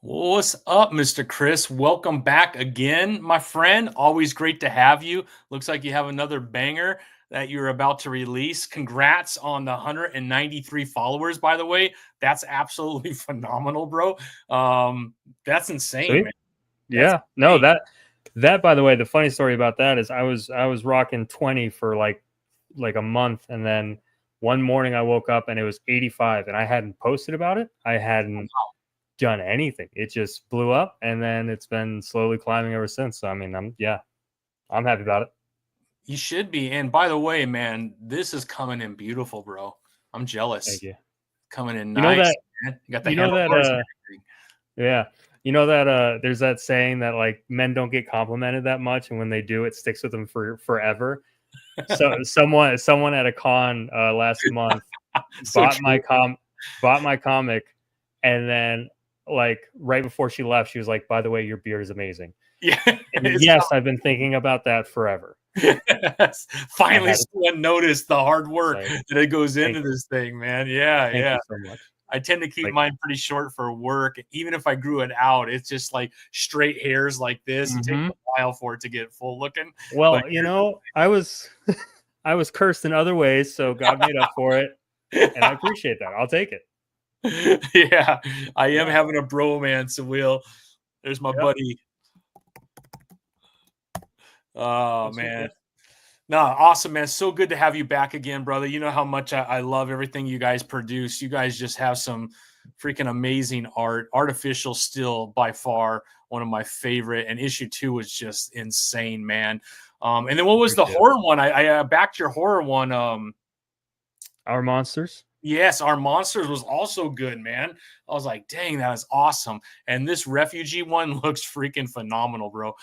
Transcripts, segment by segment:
What's up, Mr. Chris? Welcome back again, my friend. Always great to have you. Looks like you have another banger that you're about to release. Congrats on the 193 followers, by the way. That's absolutely phenomenal, bro. That's insane, Sweet. man. That's Yeah. No, insane. that by the way, the funny story about that is I was rocking 20 for like a month, and then one morning I woke up and it was 85, and I hadn't posted about it. I hadn't done anything. It just blew up, and then it's been slowly climbing ever since. So I mean, I'm happy about it. You should be. And by the way, man, this is coming in beautiful, bro. I'm Thank jealous. you. Coming in You know nice, that man. You got the you know that handlebars and everything. yeah. You know that there's that saying that like men don't get complimented that much, and when they do, it sticks with them for forever. So someone at a con last month So bought true. bought my comic, and then like right before she left, she was like, "By the way, your beard is amazing." Yeah. And It's yes, I've been thinking about that forever. Yes. I Finally, had to someone noticed the hard work say, that it goes "Thank into you, this thing, man. Yeah, thank yeah. you so much." I tend to keep Like, mine pretty short for work. Even if I grew it out, it's just like straight hairs like this. It takes hmm a while for it to get full looking. But well, I was I was cursed in other ways, so God made up for it, and I appreciate that. I'll take it. yeah, I am Yeah. having a bromance, Will. There's my Yep. buddy. Oh That's so man. cool. No, awesome, man. So good to have you back again, brother. You know how much I love everything you guys produce. You guys just have some freaking amazing art. Artificial still by far one of my favorite, and issue 2 was just insane, man. And then what was the Appreciate it. horror one? I backed your horror one. Our monsters. Yes, our monsters was also good, man. I was like, dang, that is awesome. And this refugee one looks freaking phenomenal, bro.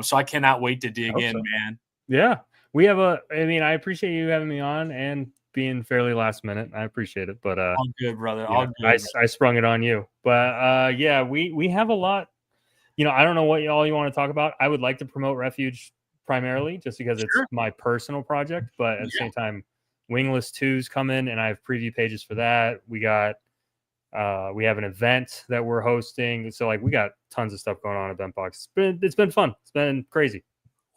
So I cannot wait to I dig hope in, so. man. Yeah, we have a. I mean, I appreciate you having me on and being fairly last minute. I appreciate it, but All good, brother. All good. I sprung it on you. But yeah, we have a lot. I don't know what all you want to talk about. I would like to promote Refuge primarily, just because it's Sure. my personal project. But at the same time, Wingless 2's coming, and I have preview pages for that. We have an event that we're hosting, so like we got tons of stuff going on at Bentbox. It's been fun. It's been crazy.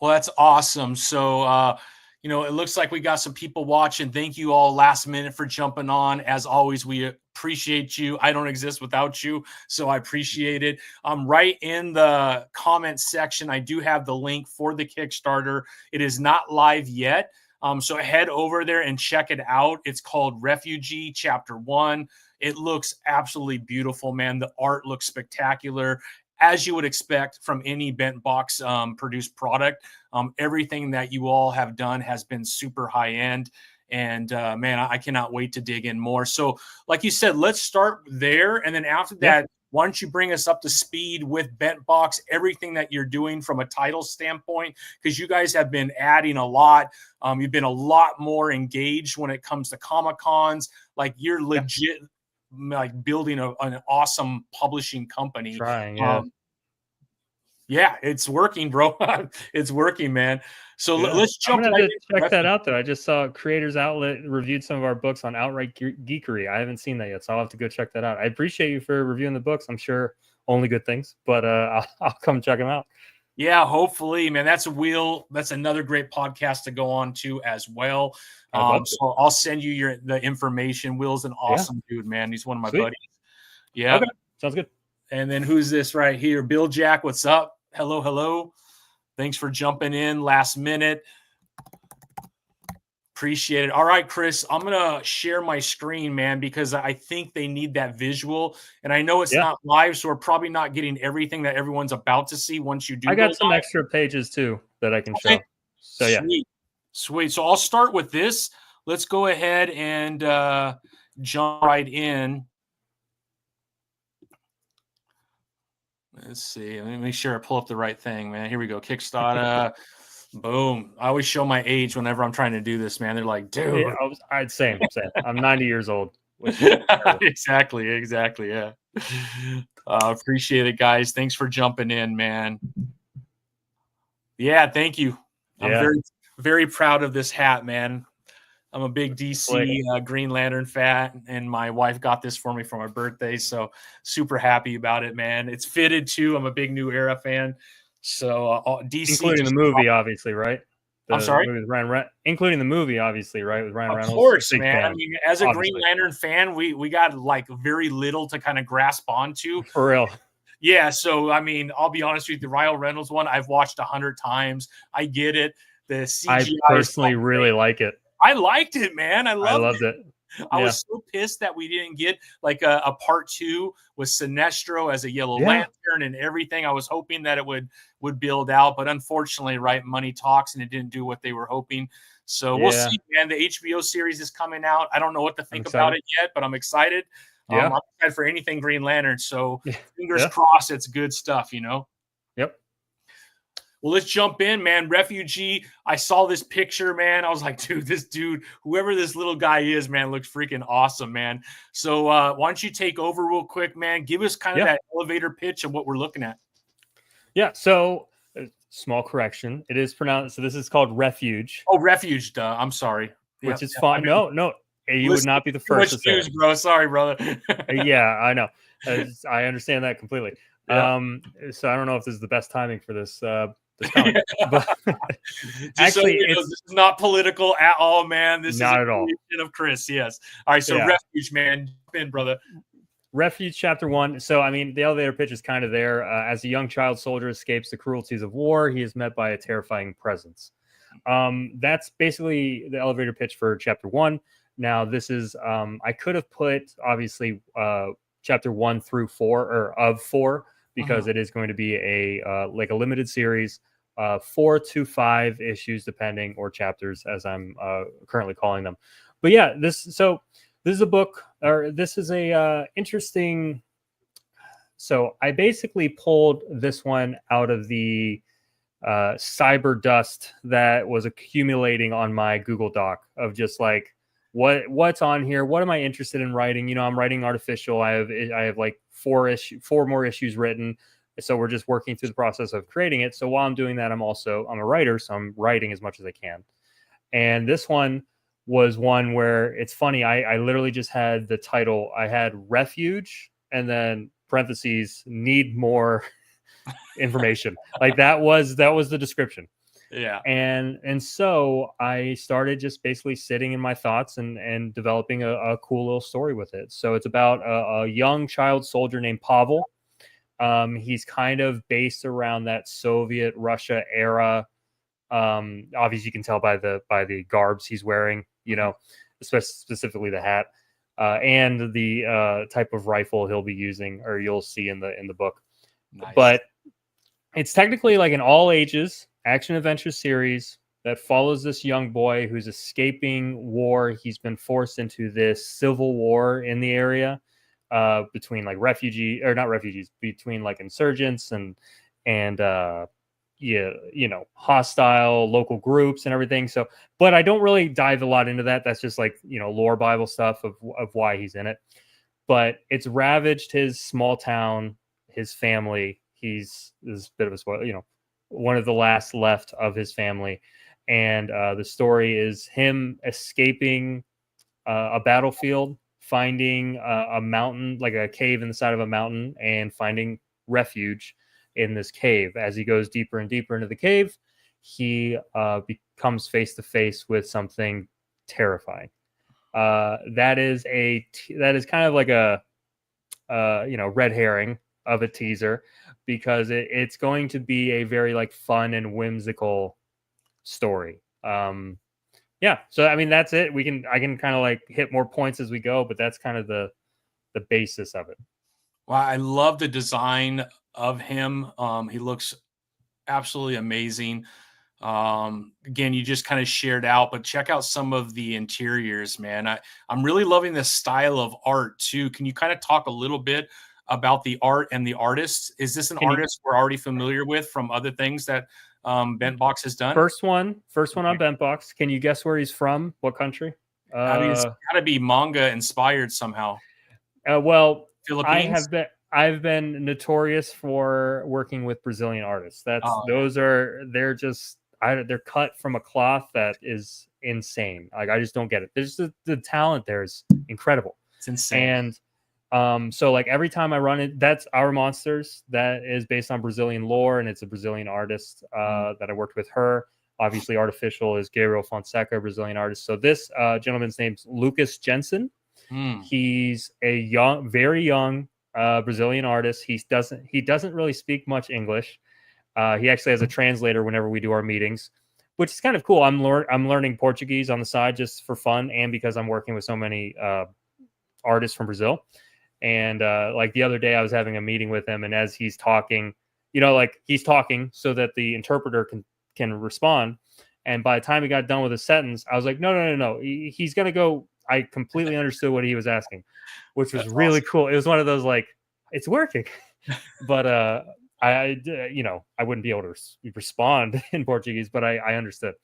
Well, that's awesome. So, it looks like we got some people watching. Thank you all last minute for jumping on. As always, we appreciate you. I don't exist without you, so I appreciate it. Right in the comment section, I do have the link for the Kickstarter. It is not live yet. So head over there and check it out. It's called Refugee Chapter 1. It looks absolutely beautiful, man. The art looks spectacular, as you would expect from any bent box produced product. Everything that you all have done has been super high end. And man, I cannot wait to dig in more. So, like you said, let's start there. And then after Yeah. that, why don't you bring us up to speed with Bent Box, everything that you're doing from a title standpoint? Because you guys have been adding a lot. You've been a lot more engaged when it comes to Comic Cons. Like you're Yeah. legit like building an awesome publishing company. Trying. Yeah. Yeah, it's working, bro. It's working, man. So Yeah, let's I'm jump gonna have right to into check that Refuge. out. Though I just saw Creators Outlet reviewed some of our books on Outright Geekery. I haven't seen that yet, so I'll have to go check that out. I appreciate you for reviewing the books. I'm sure only good things, but I'll come check them out. Yeah, hopefully, man. That's another great podcast to go on to as well. I'd love to. So I'll send you the information. Will's an Yeah, awesome dude, man. He's one of my sweet. buddies. Yeah. Okay, sounds good. And then who's this right here? Bill Jack, what's up? Hello, hello. Thanks for jumping in last minute. Appreciate it. All right, Chris, I'm going to share my screen, man, because I think they need that visual. And I know it's Yeah, not live, so we're probably not getting everything that everyone's about to see once you do I go got some live. extra pages too that I can Okay. show. So yeah, Sweet. Sweet. So I'll start with this. Let's go ahead and jump right in. Let's see. Let me make sure I pull up the right thing, man. Here we go. Kickstarter. Boom. I always show my age whenever I'm trying to do this, man. They're like, dude. yeah. Same. I'm 90 years old. Which is Exactly. Yeah. Appreciate it, guys. Thanks for jumping in, man. Yeah, thank you. I'm yeah. very proud of this hat, man. I'm a big Like, DC Green Lantern fan, and my wife got this for me for my birthday. So super happy about it, man. It's fitted too. I'm a big New Era fan. So DC including the just movie, obviously, right? I'm The sorry? movie with including the movie, obviously, right? With Ryan Of Reynolds. course, Big man. I fan, mean, as a Green obviously. Lantern fan, we got like very little to kind of grasp onto. For real. Yeah, so I mean, I'll be honest with you, the Ryan Reynolds one I've watched 100 times. I get it. The I CGI is personally really like it. I liked it, man. I I loved loved it. it. I Yeah. was so pissed that we didn't get like a part 2 with Sinestro as a Yellow Yeah. Lantern and everything. I was hoping that it would build out, but unfortunately, right, money talks, and it didn't do what they were hoping. So we'll Yeah. see, man. The HBO series is coming out. I don't know what to I'm think about excited. it yet, but I'm excited. Yeah. I'm excited for anything Green Lantern. So fingers Yeah. crossed, it's good stuff, you know. Yep. Well, let's jump in, man. Refugee. I saw this picture, man. I was like, dude, this dude, whoever this little guy is, man, looks freaking awesome, man. So why don't you take over real quick, man? Give us kind of that elevator pitch of what we're looking at. Yeah. So, small correction. It is pronounced. So this is called Refuge. Oh, Refuge. Duh. I'm sorry. Which is fine. No, you would not be the first to say it. Bro. Sorry, brother. Yeah, I know. I understand that completely. Yeah. So I don't know if this is the best timing for this comic, but actually, so this is not political at all, man. This not is at all of Chris. Yes. All right. So Refuge, man, jump in, brother. Refuge Chapter 1. So, I mean, the elevator pitch is kind of there. As a young child soldier escapes the cruelties of war, he is met by a terrifying presence. That's basically the elevator pitch for Chapter 1. Now, this is, I could have put, obviously, Chapter 1 through 4, or of 4, because it is going to be a limited series, 4 to 5 issues, depending, or chapters, as I'm currently calling them. But yeah, this is a book, or this is a interesting. So I basically pulled this one out of the cyber dust that was accumulating on my Google Doc of just like what's on here. What am I interested in writing? You know, I'm writing artificial. I have like 4 more issues written. So we're just working through the process of creating it. So while I'm doing that, I'm a writer. So I'm writing as much as I can. And this one was one where it's funny. I literally just had the title. I had Refuge and then parentheses, need more information. Like that was the description. Yeah. And so I started just basically sitting in my thoughts and developing a cool little story with it. So it's about a young child soldier named Pavel. He's kind of based around that Soviet Russia era. Obviously you can tell by the garbs he's wearing, you know, specifically the hat, and the type of rifle he'll be using, or you'll see in the book. Nice. But it's technically like an all ages action adventure series that follows this young boy who's escaping war. He's been forced into this civil war in the area, between like between like insurgents and hostile local groups and everything. So, but I don't really dive a lot into that. That's just like, lore Bible stuff of why he's in it. But it's ravaged his small town, his family. He's this bit of a spoiler, one of the last left of his family. And the story is him escaping a battlefield, finding a mountain, like a cave in the side of a mountain, and finding refuge in this cave. As he goes deeper and deeper into the cave, he becomes face to face with something terrifying. That is kind of like a red herring of a teaser, because it's going to be a very like fun and whimsical story. So I mean that's it. I can kind of like hit more points as we go, but that's kind of the basis of it. Well, I love the design of him. He looks absolutely amazing. Again, you just kind of shared out, but check out some of the interiors, man. I'm really loving this style of art too. Can you kind of talk a little bit about the art and the artist? Is this an artist we're already familiar with from other things that Bent Box has done? First one on Bent Box. Can you guess where he's from? What country? I mean, it's got to be manga inspired somehow. Well, Philippines. I've been notorious for working with Brazilian artists. They're cut from a cloth that is insane. Like, I just don't get it. There's the talent there is incredible. It's insane. And so like every time I run it, that's Our Monsters. That is based on Brazilian lore, and it's a Brazilian artist that I worked with her. Obviously, Artificial is Gabriel Fonseca, Brazilian artist. So this gentleman's name's Lucas Jensen. He's a very young Brazilian artist. He doesn't really speak much English. He actually has a translator whenever we do our meetings, which is kind of cool. I'm learning Portuguese on the side just for fun, and because I'm working with so many artists from Brazil. And like the other day, I was having a meeting with him, and as he's talking, like he's talking so that the interpreter can respond. And by the time he got done with a sentence, I was like, no. He's gonna go. I completely understood what he was asking, which was really cool. It was one of those like, it's working, but I wouldn't be able to respond in Portuguese, but I understood.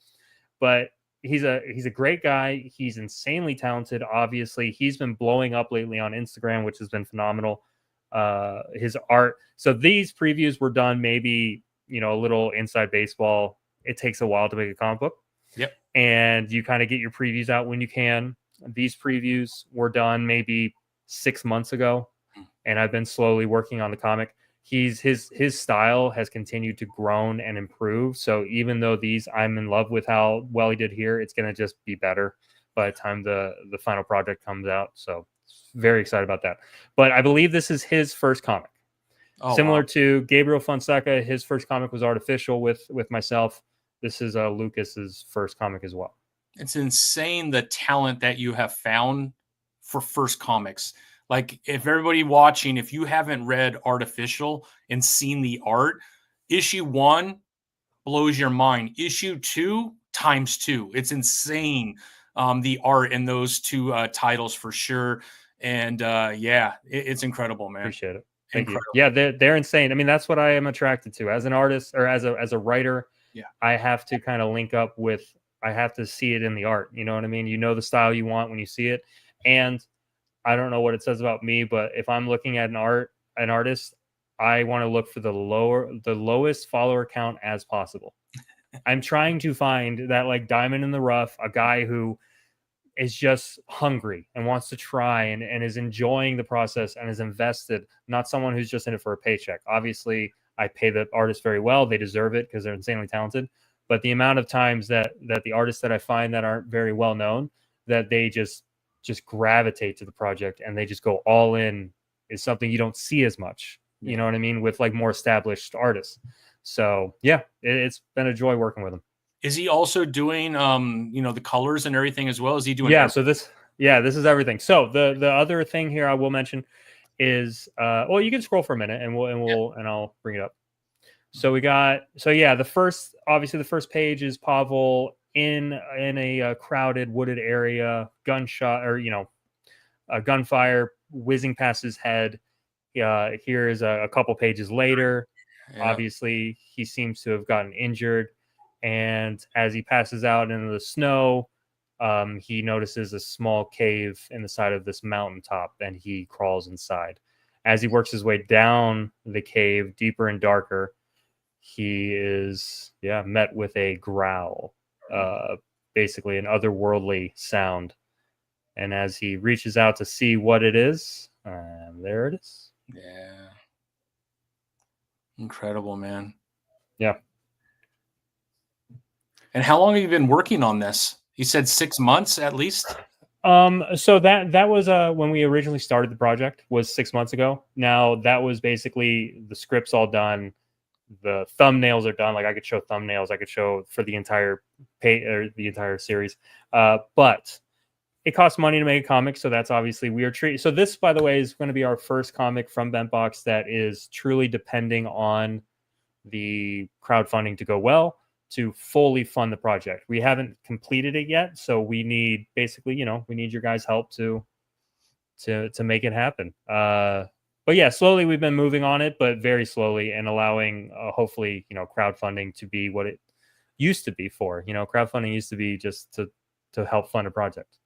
But he's a great guy. He's insanely talented. Obviously, he's been blowing up lately on Instagram, which has been phenomenal. His art. So these previews were done maybe, a little inside baseball. It takes a while to make a comic book. Yep. And you kind of get your previews out when you can. These previews were done maybe 6 months ago, and I've been slowly working on the comic. His style has continued to grow and improve. So even though I'm in love with how well he did here, it's going to just be better by the time the final project comes out. So very excited about that. But I believe this is his first comic. Similar to Gabriel Fonseca, his first comic was Artificial with myself. This is Lucas's first comic as well. It's insane the talent that you have found for first comics. Like, if everybody watching, if you haven't read Artificial and seen the art, issue 1 blows your mind. Issue 2 times 2. It's insane, the art in those 2 titles for sure. And it's incredible, man. Appreciate it. Thank you. Yeah, they're insane. I mean, that's what I am attracted to as an artist or as a writer. Yeah, I have to kind of link up with. I have to see it in the art. You know what I mean? The style you want when you see it. And I don't know what it says about me, but if I'm looking at an artist, I want to look for the lowest follower count as possible. I'm trying to find that like diamond in the rough, a guy who is just hungry and wants to try and is enjoying the process and is invested, not someone who's just in it for a paycheck. Obviously, I pay the artist very well. They deserve it because they're insanely talented. But the amount of times that the artists that I find that aren't very well known, that they just gravitate to the project and they just go all in, is something you don't see as much. You know what I mean? With like more established artists. So yeah, it's been a joy working with him. Is he also doing the colors and everything as well? Is he doing everything? This is everything. So the other thing here I will mention is you can scroll for a minute and I'll bring it up. So the first page is Pavel in a crowded wooded area, gunshot or a gunfire whizzing past his head. Here is a couple pages later. Obviously, he seems to have gotten injured, and as he passes out into the snow, he notices a small cave in the side of this mountaintop, and he crawls inside. As he works his way down the cave, deeper and darker, he is met with a growl, basically an otherworldly sound. And as he reaches out to see what it is, there it is. Yeah. Incredible, man. Yeah. And how long have you been working on this? You said 6 months at least? So that was when we originally started the project, was 6 months ago. Now that was basically the script's all done. The thumbnails are done. Like, I could show thumbnails. I could show for the entire page or the entire series. But it costs money to make a comic. So that's obviously So this, by the way, is going to be our first comic from Bentbox that is truly depending on the crowdfunding to go well to fully fund the project. We haven't completed it yet. So we need basically, we need your guys' help to make it happen. But yeah, slowly we've been moving on it, but very slowly, and allowing hopefully, crowdfunding to be what it used to be for. Crowdfunding used to be just to help fund a project.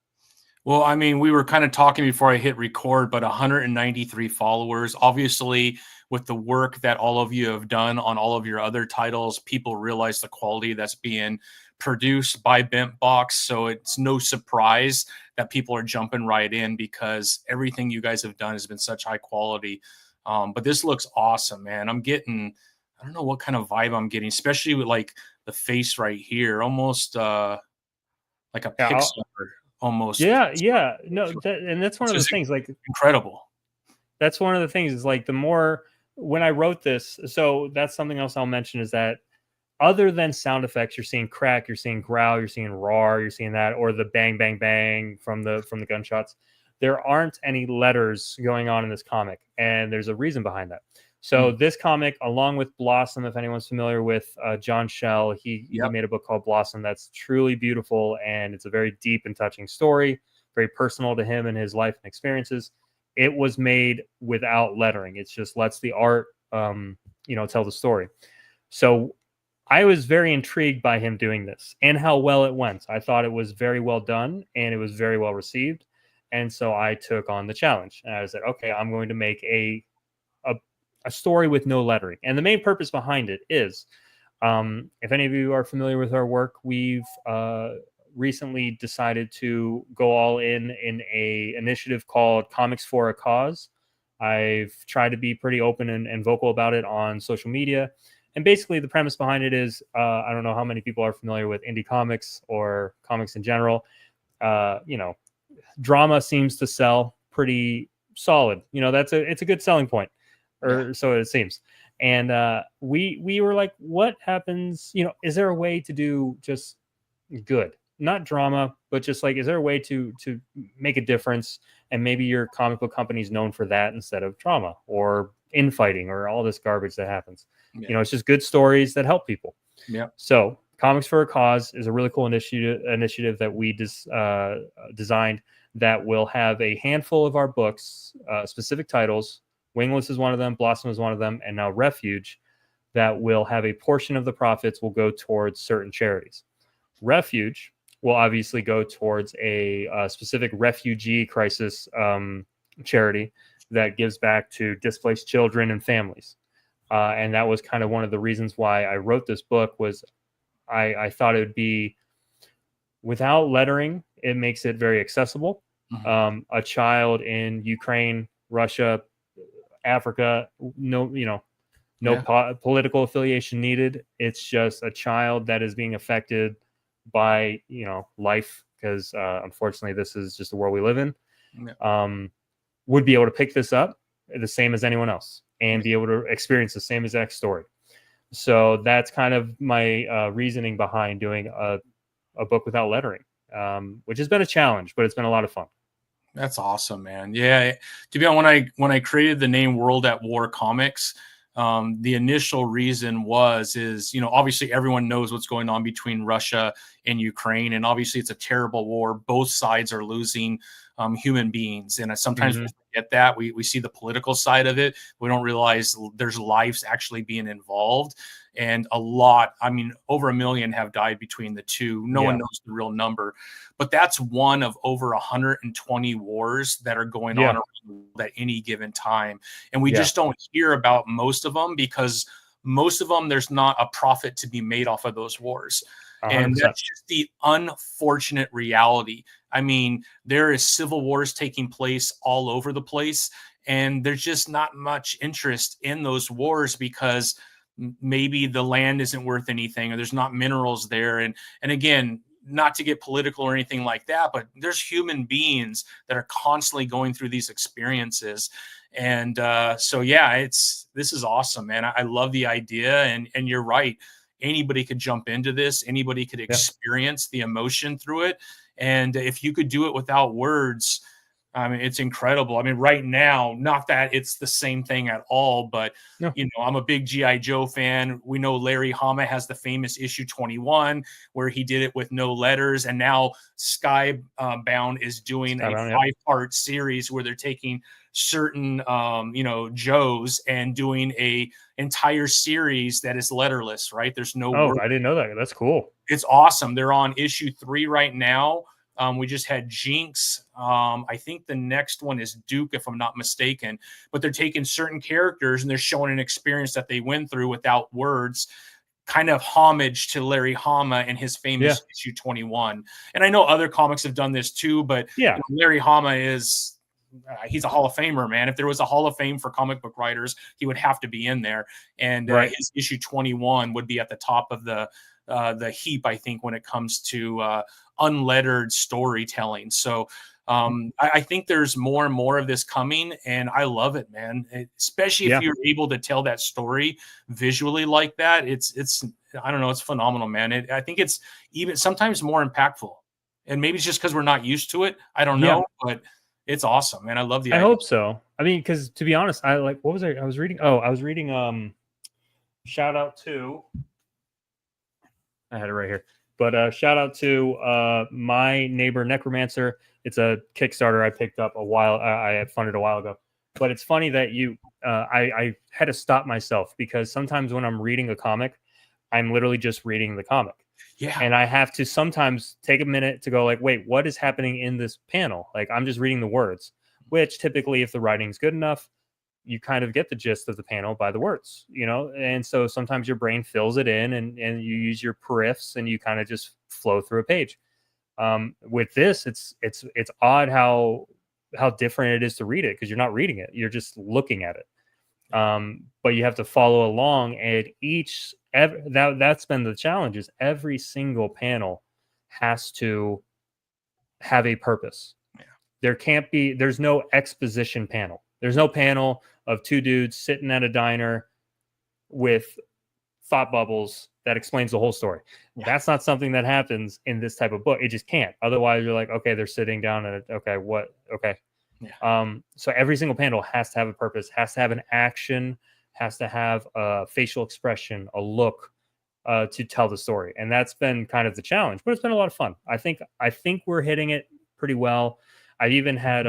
Well, I mean, we were kind of talking before I hit record, but 193 followers. Obviously, with the work that all of you have done on all of your other titles, people realize the quality that's being produced by Bentbox. So it's no surprise that people are jumping right in because everything you guys have done has been such high quality. But this looks awesome, man. I don't know what kind of vibe I'm getting, especially with like the face right here, almost like a Yeah, Pixar almost. yeah. No, and that's one Which of the is things. Like incredible. that's one of the things is like the more when I wrote this. So that's something else I'll mention is that other than sound effects, you're seeing crack, you're seeing growl, you're seeing roar, you're seeing that, or the bang, bang, bang from the gunshots. There aren't any letters going on in this comic, and there's a reason behind that. So this comic, along with Blossom, if anyone's familiar with John Shell, he Yep. made a book called Blossom that's truly beautiful, and it's a very deep and touching story, very personal to him and his life and experiences. It was made without lettering. It just lets the art, tell the story. So I was very intrigued by him doing this and how well it went. I thought it was very well done and it was very well received. And so I took on the challenge and I said, okay, I'm going to make a, a story with no lettering. And the main purpose behind it is, if any of you are familiar with our work, we've recently decided to go all in a initiative called Comics for a Cause. I've tried to be pretty open and vocal about it on social media. And basically, the premise behind it is I don't know how many people are familiar with indie comics or comics in general. Drama seems to sell pretty solid. It's a good selling point, Yeah. or so it seems. And we were like, what happens? Is there a way to do just good, not drama, but just like, is there a way to make a difference? And maybe your comic book company is known for that instead of drama or infighting or all this garbage that happens. Yeah. It's just good stories that help people. Yeah. So Comics for a Cause is a really cool initiative that we designed that will have a handful of our books, specific titles. Wingless is one of them, Blossom is one of them, and now Refuge, that will have a portion of the profits will go towards certain charities. Refuge will obviously go towards a specific refugee crisis charity that gives back to displaced children and families. And that was kind of one of the reasons why I wrote this book was I thought it would be without lettering. It makes it very accessible. Mhm. A child in Ukraine, Russia, Africa, no Yeah. political affiliation needed. It's just a child that is being affected by life because unfortunately this is just the world we live in. Yeah. Would be able to pick this up the same as anyone else and be able to experience the same exact story. So that's kind of my reasoning behind doing a book without lettering, which has been a challenge, but it's been a lot of fun. That's awesome, man. Yeah. To be honest, when I created the name World at War Comics, the initial reason is obviously everyone knows what's going on between Russia and Ukraine, and obviously it's a terrible war. Both sides are losing human beings, and sometimes we forget that we see the political side of it. We don't realize there's lives actually being involved, and over 1 million have died between the two. No one knows the real number, but that's one of over 120 wars that are going on around the world at any given time. And we just don't hear about most of them because most of them, there's not a profit to be made off of those wars. 100%. And that's just the unfortunate reality. I mean, there is civil wars taking place all over the place, and there's just not much interest in those wars because maybe the land isn't worth anything or there's not minerals there. And again, not to get political or anything like that, but there's human beings that are constantly going through these experiences. And this is awesome, man. I love the idea, and you're right. Anybody could jump into this. Anybody could experience the emotion through it. And if you could do it without words, I mean, it's incredible. I mean, right now, not that it's the same thing at all, but I'm a big G.I. Joe fan. We know Larry Hama has the famous issue 21 where he did it with no letters. And now Skybound is doing a 5-part series where they're taking certain, Joes and doing a entire series that is letterless, right? There's no word. I didn't know that. That's cool. It's awesome. They're on issue 3 right now. We just had Jinx I think the next one is Duke, if I'm not mistaken. But they're taking certain characters and they're showing an experience that they went through without words, kind of homage to Larry Hama and his famous issue 21. And I know other comics have done this too, but Yeah. Larry Hama is he's a Hall of Famer, man. If there was a Hall of Fame for comic book writers, he would have to be in there. And his issue 21 would be at the top of the heap, I think, when it comes to unlettered storytelling. So I think there's more and more of this coming, and I love it, man. Especially if you're able to tell that story visually like that. It's I don't know, it's phenomenal, man. I think it's even sometimes more impactful, and maybe it's just because we're not used to it. I don't know, but it's awesome, man. I love the idea. I hope so. I mean, because to be honest, I like what was I was reading? Oh, I was reading shout out to I had it right here. But shout out to My Neighbor Necromancer. It's a Kickstarter I picked up I had funded a while ago. But it's funny that I had to stop myself because sometimes when I'm reading a comic, I'm literally just reading the comic. Yeah. And I have to sometimes take a minute to go like, wait, what is happening in this panel? Like I'm just reading the words, which typically if the writing's good enough, you kind of get the gist of the panel by the words, you know? And so sometimes your brain fills it in and you use your periphs and you kind of just flow through a page. With this, it's odd how different it is to read it because you're not reading it. You're just looking at it. But you have to follow along and that's been the challenge is every single panel has to have a purpose. Yeah. There's no exposition panel. There's no panel of two dudes sitting at a diner with thought bubbles that explains the whole story. Yeah. That's not something that happens in this type of book. It just can't. Otherwise, you're like, okay, they're sitting down and okay, what? Okay. Yeah. So every single panel has to have a purpose, has to have an action, has to have a facial expression, a look to tell the story. And that's been kind of the challenge, but it's been a lot of fun. I think we're hitting it pretty well. I've even had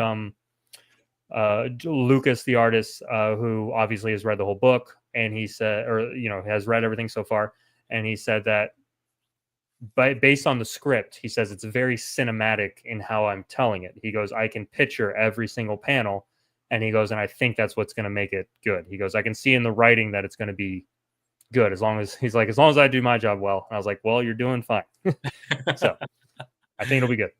Lucas, the artist, who obviously has read the whole book, and he said, or has read everything so far, and he said that based on the script, he says it's very cinematic in how I'm telling it. He goes, I can picture every single panel, and he goes, and I think that's what's going to make it good. He goes, I can see in the writing that it's going to be good as long as I do my job well. And I was like, well, you're doing fine. So I think it'll be good.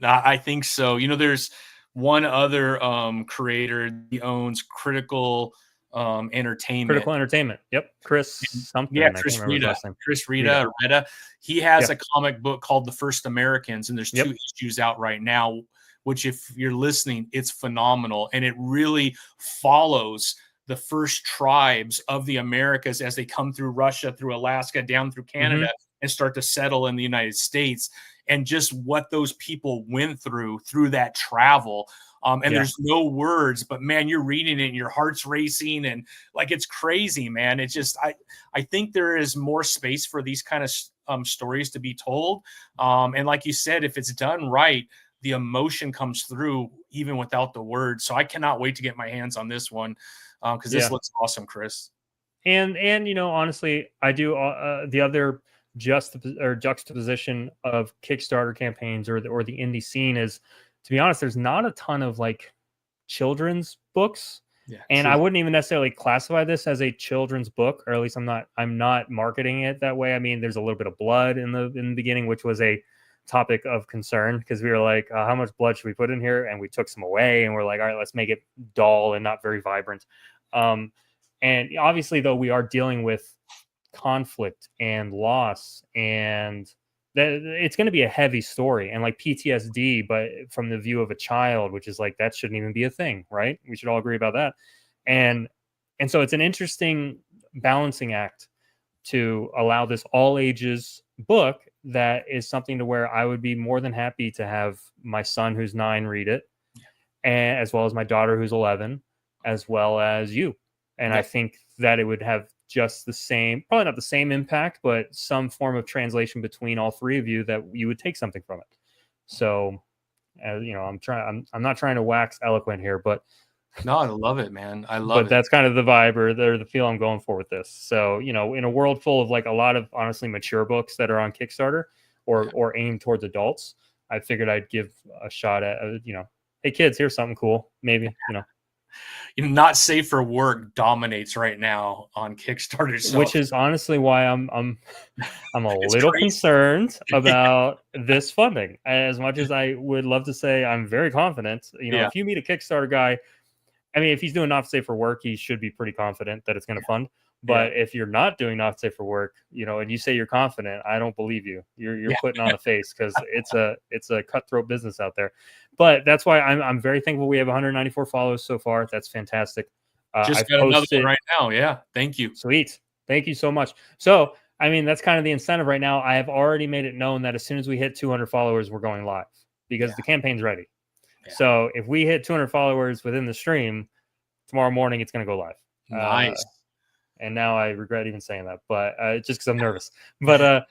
I think so. There's one other creator. He owns Critical Entertainment. Critical Entertainment. Yep. Chris something. Yeah, Chris Rita. He has a comic book called The First Americans, and there's 2 issues out right now, which if you're listening, it's phenomenal. And it really follows the first tribes of the Americas as they come through Russia, through Alaska, down through Canada, and start to settle in the United States. And just what those people went through that travel. And there's no words, but man, you're reading it and your heart's racing and like, it's crazy, man. It's just, I think there is more space for these kind of stories to be told. And like you said, if it's done right, the emotion comes through even without the words. So I cannot wait to get my hands on this one because this looks awesome, Chris. And honestly, I do the other juxtaposition of Kickstarter campaigns or the indie scene is, to be honest, there's not a ton of like children's books. Yeah, and true. I wouldn't even necessarily classify this as a children's book, or at least I'm not marketing it that way. I mean, there's a little bit of blood in the beginning, which was a topic of concern because we were like, how much blood should we put in here? And we took some away and we're like, all right, let's make it dull and not very vibrant. And obviously, though, we are dealing with conflict and loss, and it's going to be a heavy story and like PTSD, but from the view of a child, which is like, that shouldn't even be a thing, right? We should all agree about that. And so it's an interesting balancing act to allow this all ages book that is something to where I would be more than happy to have my son who's 9 read it, and as well as my daughter who's 11, as well as you. And I think that it would have just the same, probably not the same impact, but some form of translation between all 3 of you that you would take something from it. So, I'm not trying to wax eloquent here, but no, I love it, man. I love it. But that's kind of the vibe or the feel I'm going for with this. So, in a world full of like a lot of honestly mature books that are on Kickstarter or aimed towards adults, I figured I'd give a shot at, hey kids, here's something cool. Maybe, Not safe for work dominates right now on Kickstarter. So which is honestly why I'm a it's little crazy. concerned about this funding. As much as I would love to say I'm very confident, if you meet a Kickstarter guy, I mean, if he's doing not safe for work, he should be pretty confident that it's going to fund. But if you're not doing not safe for work, and you say you're confident, I don't believe you. You're putting on a face, because it's a cutthroat business out there. But that's why I'm very thankful we have 194 followers so far. That's fantastic. Just I've got another posted one right now. Yeah, thank you. Sweet. Thank you so much. So, I mean, that's kind of the incentive right now. I have already made it known that as soon as we hit 200 followers, we're going live, because the campaign's ready. Yeah. So if we hit 200 followers within the stream, tomorrow morning it's going to go live. Nice. And now I regret even saying that, but just because I'm nervous. But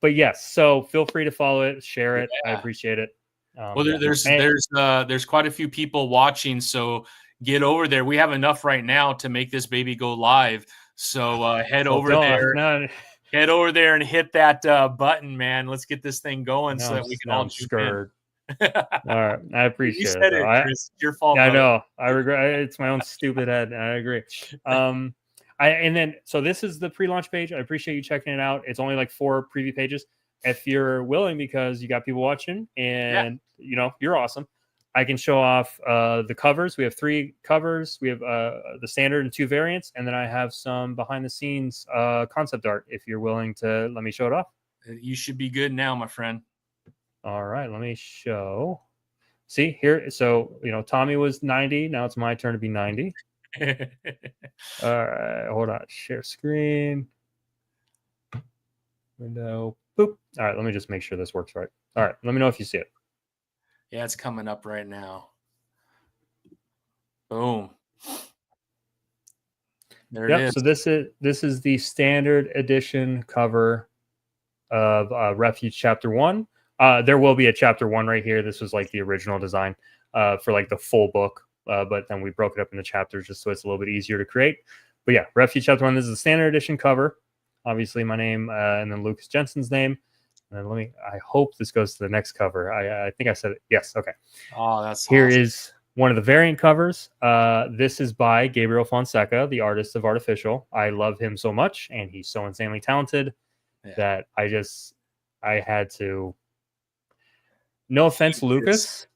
yes. So feel free to follow it, share it. I appreciate it. Well, there's quite a few people watching, so get over there. We have enough right now to make this baby go live. So head over there. Head over there and hit that button, man. Let's get this thing going so that we can all scared. All right, I appreciate you said it. Chris. It's your fault. I know. I regret. It's my own stupid head. I agree. So this is the pre-launch page. I appreciate you checking it out. It's only like 4 preview pages. If you're willing, because you got people watching and you're awesome, I can show off the covers. We have 3 covers. We have the standard and 2 variants, and then I have some behind the scenes concept art. If you're willing to let me show it off, you should be good now, my friend. All right, let me show. See here. So Tommy was 90. Now it's my turn to be 90. All right, hold on. Share screen. Window. Boop. All right, let me just make sure this works right. All right, let me know if you see it. Yeah, it's coming up right now. Boom. There it is. So this is the standard edition cover of Refuge Chapter 1. There will be a Chapter 1 right here. This was like the original design for like the full book, but then we broke it up into chapters just so it's a little bit easier to create. But yeah, Refuge Chapter 1. This is the standard edition cover. Obviously, my name and then Lucas Jensen's name. And then I hope this goes to the next cover. I think I said it. Yes. Okay. Oh, that's here awesome. is one of the variant covers. This is by Gabriel Fonseca, the artist of Artificial. I love him so much, and he's so insanely talented that I had to. No offense, Lucas,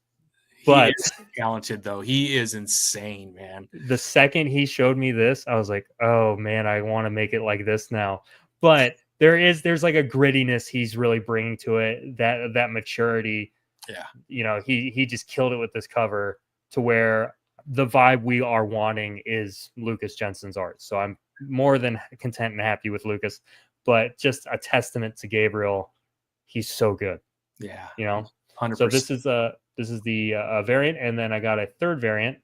but he is talented though. He is insane, man. The second he showed me this, I was like, "Oh man, I want to make it like this now." But there's like a grittiness he's really bringing to it, that maturity. Yeah. He just killed it with this cover to where the vibe we are wanting is Lucas Jensen's art. So I'm more than content and happy with Lucas, but just a testament to Gabriel. He's so good. Yeah. 100%. So this is the variant, and then I got a 3rd variant.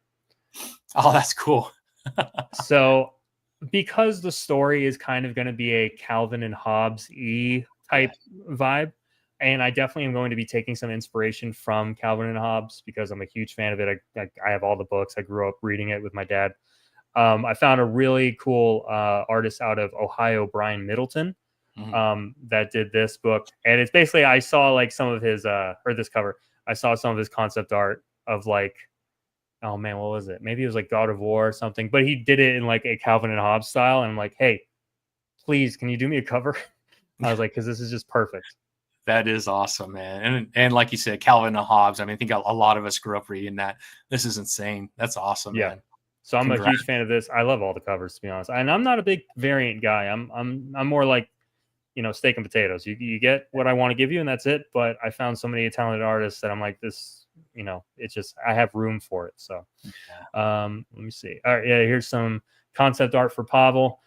Oh, that's cool. So because the story is kind of going to be a Calvin and Hobbes type vibe, and I definitely am going to be taking some inspiration from Calvin and Hobbes because I'm a huge fan of it. I have all the books. I grew up reading it with my dad. I found a really cool artist out of Ohio, Brian Middleton, that did this book. And it's basically, I saw like some of his, or this cover, I saw some of his concept art of like, oh man, what was it? Maybe it was like God of War or something, but he did it in like a Calvin and Hobbes style. And I'm like, hey, please, can you do me a cover? I was like, because this is just perfect. That is awesome, man. And like you said, Calvin and Hobbes. I mean, I think a lot of us grew up reading that. This is insane. That's awesome, man. So I'm a huge fan of this. I love all the covers, to be honest. And I'm not a big variant guy. I'm more like, steak and potatoes. You get what I want to give you, and that's it. But I found so many talented artists that I'm like, this, it's just, I have room for it. So let me see. All right. Yeah. Here's some concept art for Pavel.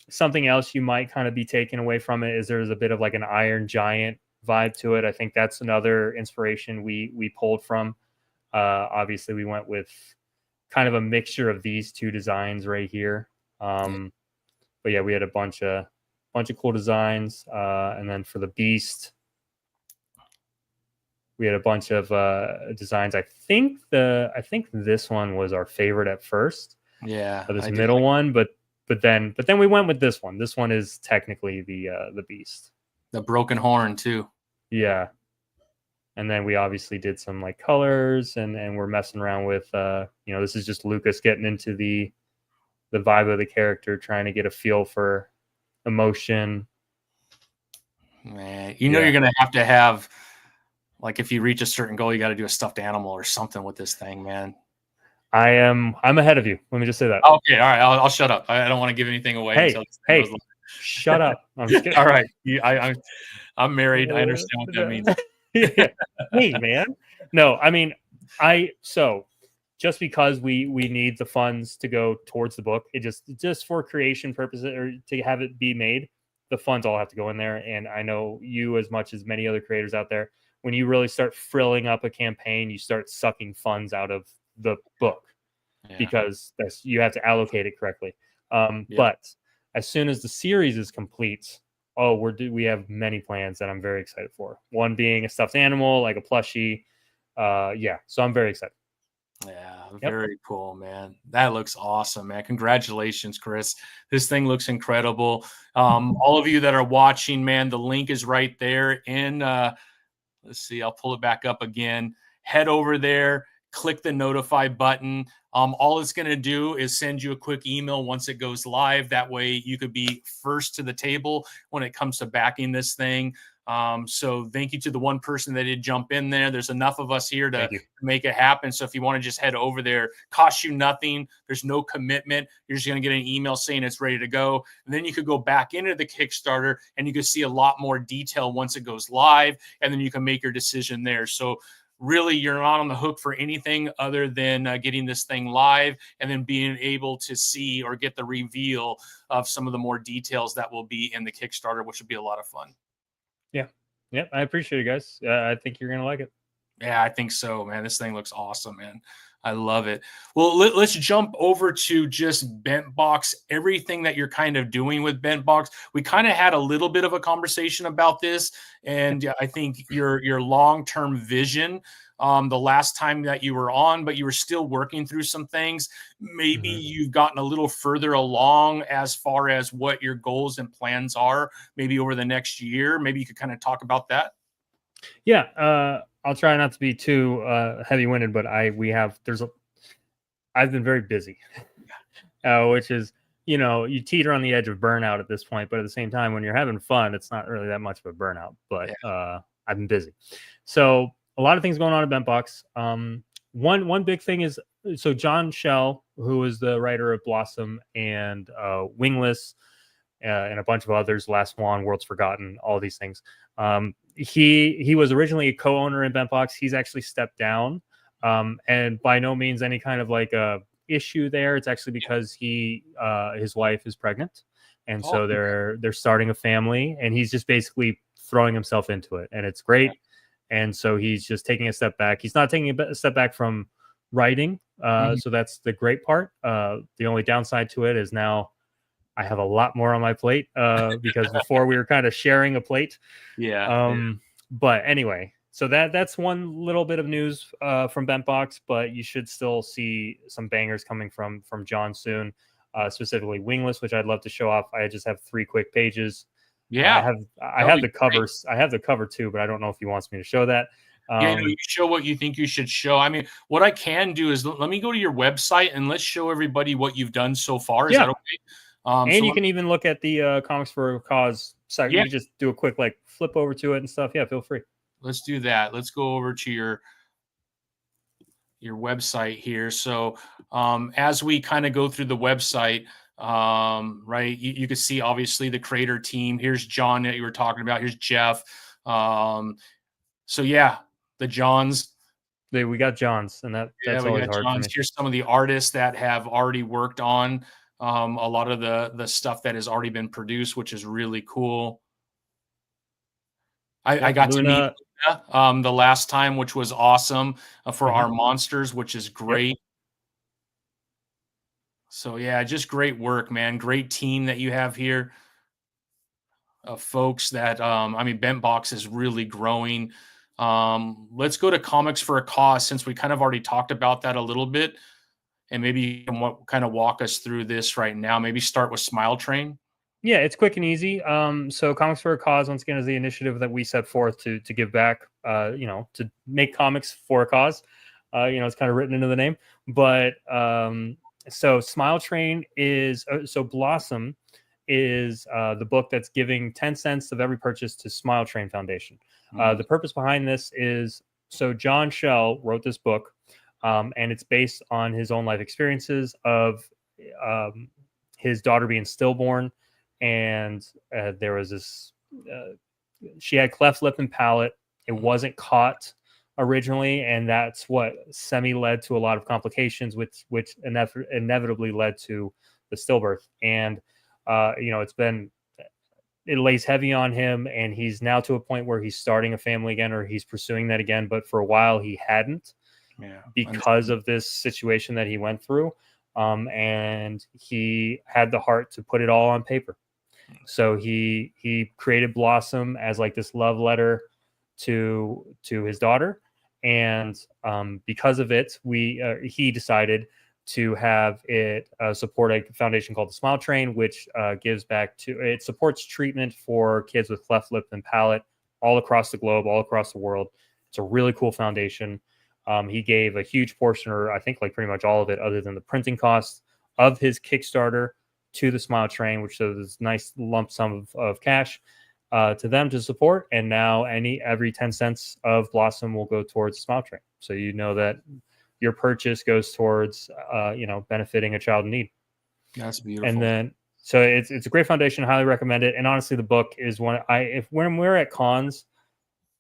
Something else you might kind of be taken away from it is there's a bit of like an Iron Giant vibe to it. I think that's another inspiration we pulled from. Obviously we went with kind of a mixture of these 2 designs right here. But yeah, we had a bunch of cool designs. And then for the Beast, we had a bunch of designs. I think this one was our favorite at first. Yeah. This middle one, but then we went with this one. This one is technically the Beast. The broken horn too. Yeah. And then we obviously did some like colors, and we're messing around with this is just Lucas getting into the vibe of the character, trying to get a feel for emotion. Man, you're gonna have to have, like, if you reach a certain goal, you got to do a stuffed animal or something with this thing, man. I'm ahead of you. Let me just say that. Okay, all right, I'll shut up. I don't want to give anything away until this thing goes live. Shut up. I'm just kidding. All right, I'm married. I understand what that means. Yeah. Hey, man. No, I mean, so just because we need the funds to go towards the book, it just for creation purposes, or to have it be made, the funds all have to go in there. And I know you, as much as many other creators out there, when you really start frilling up a campaign, you start sucking funds out of the book, because you have to allocate it correctly. But as soon as the series is complete, we have many plans that I'm very excited for. One being a stuffed animal, like a plushie. So I'm very excited. Yeah, very cool, man. That looks awesome, man. Congratulations, Chris. This thing looks incredible. All of you that are watching, man, the link is right there in let's see, I'll pull it back up again. Head over there, click the notify button. All it's going to do is send you a quick email once it goes live. That way you could be first to the table when it comes to backing this thing. So thank you to the one person that did jump in there. There's enough of us here to make it happen. So if you want to just head over there, costs you nothing. There's no commitment. You're just going to get an email saying it's ready to go. And then you could go back into the Kickstarter and you could see a lot more detail once it goes live. And then you can make your decision there. So really, you're not on the hook for anything other than getting this thing live and then being able to see or get the reveal of some of the more details that will be in the Kickstarter, which would be a lot of fun. Yeah, I appreciate it, guys. I think you're gonna like it. Yeah, I think so, man. This thing looks awesome, man. I love it. Well, let's jump over to just Bentbox, everything that you're kind of doing with Bentbox. We kind of had a little bit of a conversation about this, and I think your long-term vision, the last time that you were on, but you were still working through some things. Maybe you've gotten a little further along as far as what your goals and plans are, maybe over the next year. Maybe you could kind of talk about that. Yeah, I'll try not to be too heavy-winded, but I've been very busy, which is, you teeter on the edge of burnout at this point. But at the same time, when you're having fun, it's not really that much of a burnout. But I've been busy, so a lot of things going on at Bentbox. One big thing is, so John Shell, who is the writer of Blossom and Wingless, and a bunch of others, Last Swan, World's Forgotten, all these things. He was originally a co-owner in Bentbox. He's actually stepped down, and by no means any kind of like a issue there. It's actually because his wife is pregnant, and so they're starting a family, and he's just basically throwing himself into it, and it's great. And so he's just taking a step back. He's not taking a step back from writing, so that's the great part. The only downside to it is now I have a lot more on my plate, because before we were kind of sharing a plate. But anyway, so that's one little bit of news from Bentbox, but you should still see some bangers coming from John soon, specifically Wingless, which I'd love to show off. I just have 3 quick pages. I have the covers. I have the cover too, but I don't know if he wants me to show that. You show what you think you should show. I mean, what I can do is let me go to your website and let's show everybody what you've done so far. Is that okay? And you can even look at the Comics for a Cause site. You just do a quick flip over to it and stuff. Yeah, feel free. Let's do that. Let's go over to your website here. So as we kind of go through the website, right, you can see obviously the creator team. Here's John that you were talking about. Here's Jeff. So yeah, the Johns. We got Johns, and that's always hard for me. Here's some of the artists that have already worked on a lot of the stuff that has already been produced, which is really cool. I got to meet Luna, the last time, which was awesome for our monsters, which is great. So yeah, just great work, man. Great team that you have here of folks that, Bentbox is really growing. Let's go to Comics for a Cause, since we kind of already talked about that a little bit. And maybe you can kind of walk us through this right now. Maybe start with Smile Train. Yeah, it's quick and easy. So Comics for a Cause, once again, is the initiative that we set forth to give back, to make comics for a cause. It's kind of written into the name. But so Smile Train is, so Blossom is the book that's giving 10 cents of every purchase to Smile Train Foundation. The purpose behind this is, so John Shell wrote this book, and it's based on his own life experiences of his daughter being stillborn. And there was this, she had cleft lip and palate. It wasn't caught originally, and that's what led to a lot of complications, which inevitably led to the stillbirth. And it lays heavy on him, and he's now to a point where he's starting a family again, or he's pursuing that again. But for a while he hadn't, because of this situation that he went through. And he had the heart to put it all on paper. So he created Blossom as like this love letter to his daughter, and because of it, he decided to have it support a foundation called the Smile Train, which it supports treatment for kids with cleft lip and palate all across the globe, all across the world. It's a really cool foundation. He gave a huge portion, or I think like pretty much all of it, other than the printing costs of his Kickstarter, to the Smile Train, which is this nice lump sum of cash to them to support. And now every 10 cents of Blossom will go towards Smile Train. So you know that your purchase goes towards benefiting a child in need. That's beautiful. And then so it's a great foundation. I highly recommend it. And honestly, the book is when we're at cons,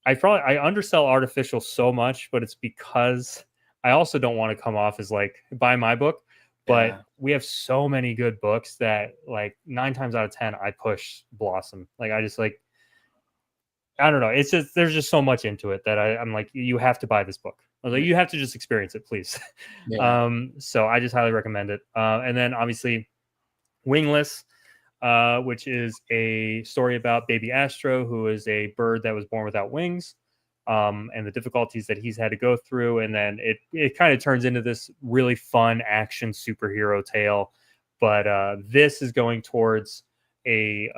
I undersell Artificial so much, but it's because I also don't want to come off as like, buy my book. But we have so many good books that like 9 times out of 10, I push Blossom. Like I just like, I don't know. It's just, there's just so much into it that I'm like, you have to buy this book. I was like, you have to just experience it, please. So I just highly recommend it. And then obviously Wingless, which is a story about baby Astro, who is a bird that was born without wings. And the difficulties that he's had to go through. And then it kind of turns into this really fun action superhero tale. But this is going towards a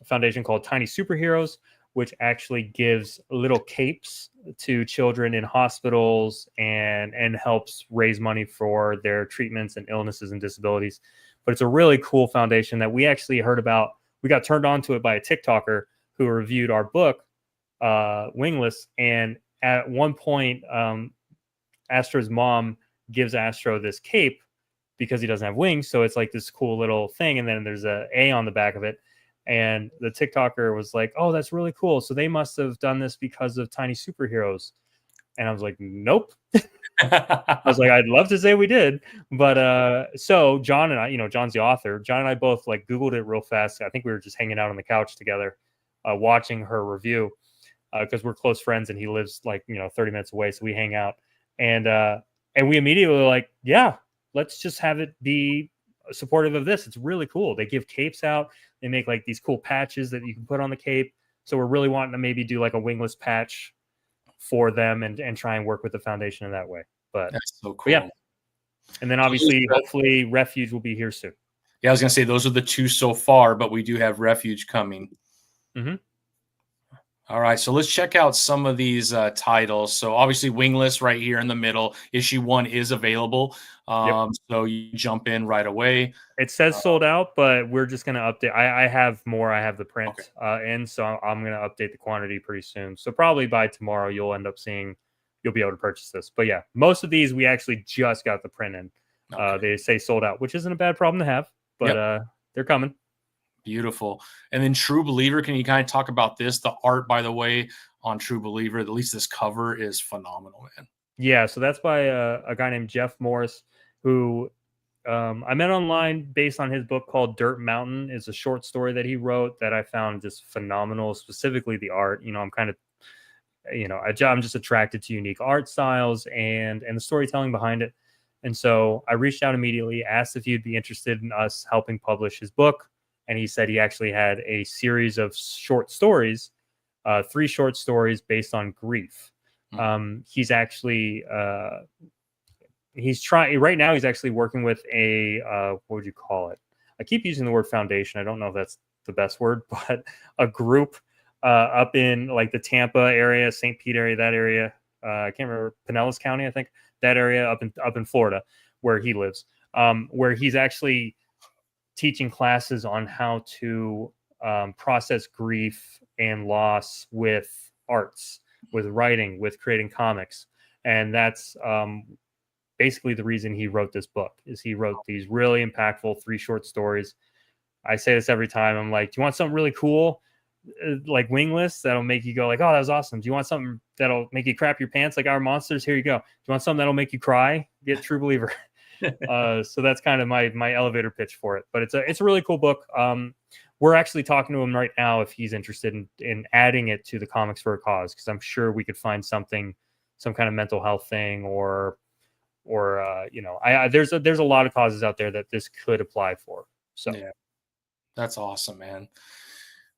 foundation called Tiny Superheroes, which actually gives little capes to children in hospitals and helps raise money for their treatments and illnesses and disabilities. But it's a really cool foundation that we actually heard about. We got turned on to it by a TikToker who reviewed our book, Wingless, and at one point Astro's mom gives Astro this cape because he doesn't have wings, so it's like this cool little thing, and then there's a on the back of it, and the TikToker was like, oh, that's really cool, so they must have done this because of Tiny Superheroes. And I was like, nope. I was like, I'd love to say we did, but so John and I, John's the author, John and I both like Googled it real fast. I think we were just hanging out on the couch together watching her review, because we're close friends, and he lives like 30 minutes away, so we hang out, and we immediately were like, yeah, let's just have it be supportive of this. It's really cool. They give capes out, they make like these cool patches that you can put on the cape, so we're really wanting to maybe do like a Wingless patch for them and try and work with the foundation in that way. But that's so cool. But yeah, and then obviously hopefully Refuge will be here soon. Yeah, I was gonna say those are the 2 so far, but we do have Refuge coming. All right, so let's check out some of these titles. So obviously Wingless right here in the middle. Issue 1 is available. So you jump in right away. It says sold out, but we're just going to update. I have more. I have the print in, so I'm going to update the quantity pretty soon. So probably by tomorrow, you'll end up seeing, you'll be able to purchase this. But yeah, most of these we actually just got the print in. They say sold out, which isn't a bad problem to have, but they're coming. Beautiful. And then True Believer, can you kind of talk about this? The art, by the way, on True Believer, at least this cover is phenomenal, man. Yeah, so that's by a guy named Jeff Morris, who I met online based on his book called Dirt Mountain. It's a short story that he wrote that I found just phenomenal, specifically the art. I'm kind of, I'm just attracted to unique art styles and the storytelling behind it. And so I reached out immediately, asked if he'd be interested in us helping publish his book. And he said he actually had a series of short stories, 3 short stories based on grief. He's actually, he's trying right now. He's actually working with a, what would you call it? I keep using the word foundation. I don't know if that's the best word, but a group up in like the Tampa area, St. Pete area, that area. I can't remember, Pinellas County, I think, that area up in Florida where he lives, where he's actually teaching classes on how to process grief and loss with arts, with writing, with creating comics. And that's basically the reason he wrote this book. Is he wrote these really impactful 3 short stories. I say this every time. I'm like, do you want something really cool, like wingless, that'll make you go like, oh, that was awesome? Do you want something that'll make you crap your pants like Our Monsters? Here you go. Do you want something that'll make you cry? Get True Believer. So that's kind of my elevator pitch for it. But it's a really cool book. We're actually talking to him right now if he's interested in adding it to the Comics for a Cause, because I'm sure we could find something, some kind of mental health thing, or you know, there's a lot of causes out there that this could apply for. So yeah, that's awesome, man.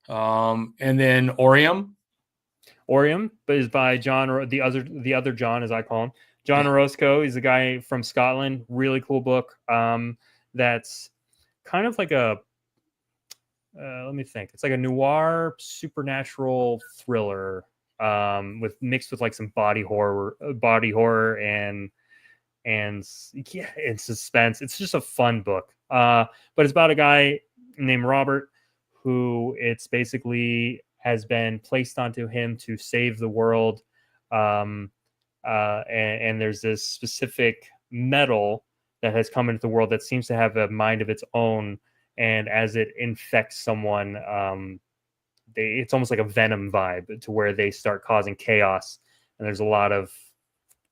And then Orium is by John, the other John, as I call him. John Orozco. He's a guy from Scotland. Really cool book. That's kind of like a let me think. It's like a noir supernatural thriller with mixed with like some body horror and suspense. It's just a fun book. But it's about a guy named Robert who it's basically has been placed onto him to save the world. And there's this specific metal that has come into the world that seems to have a mind of its own. And as it infects someone, it's almost like a venom vibe to where they start causing chaos. And there's a lot of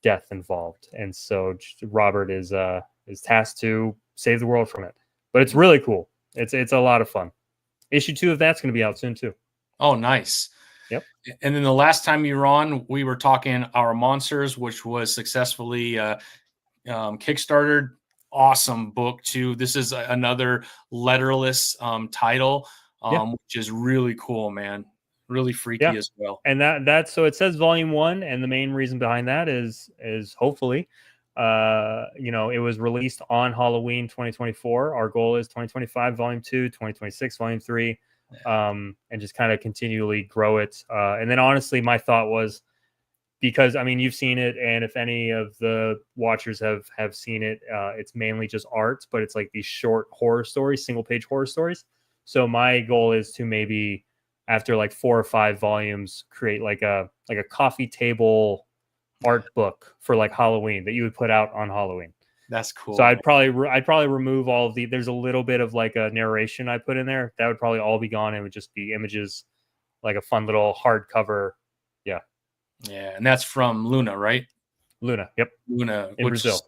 death involved. And so Robert is tasked to save the world from it. But it's really cool. It's a lot of fun. Issue 2 of that's going to be out soon too. Oh, nice. Yep. And then the last time you were on, we were talking Our Monsters, which was successfully Kickstarted. Awesome book too. This is another letterless title, which is really cool, man. Really freaky as well. And that's so it says volume 1, and the main reason behind that is hopefully, you know, it was released on Halloween 2024. Our goal is 2025 volume 2, 2026 volume 3. And just kind of continually grow it. And then honestly, my thought was, because I mean, you've seen it, and if any of the watchers have seen it, it's mainly just art, but it's like these short horror stories, single page horror stories. So my goal is to maybe after like 4 or 5 volumes, create like a coffee table art book for like Halloween that you would put out on Halloween. That's cool. So I'd probably remove all of there's a little bit of like a narration I put in there. That would probably all be gone. It would just be images, like a fun little hardcover. Yeah. Yeah. And that's from Luna, right? Luna. Yep. Luna. In Brazil.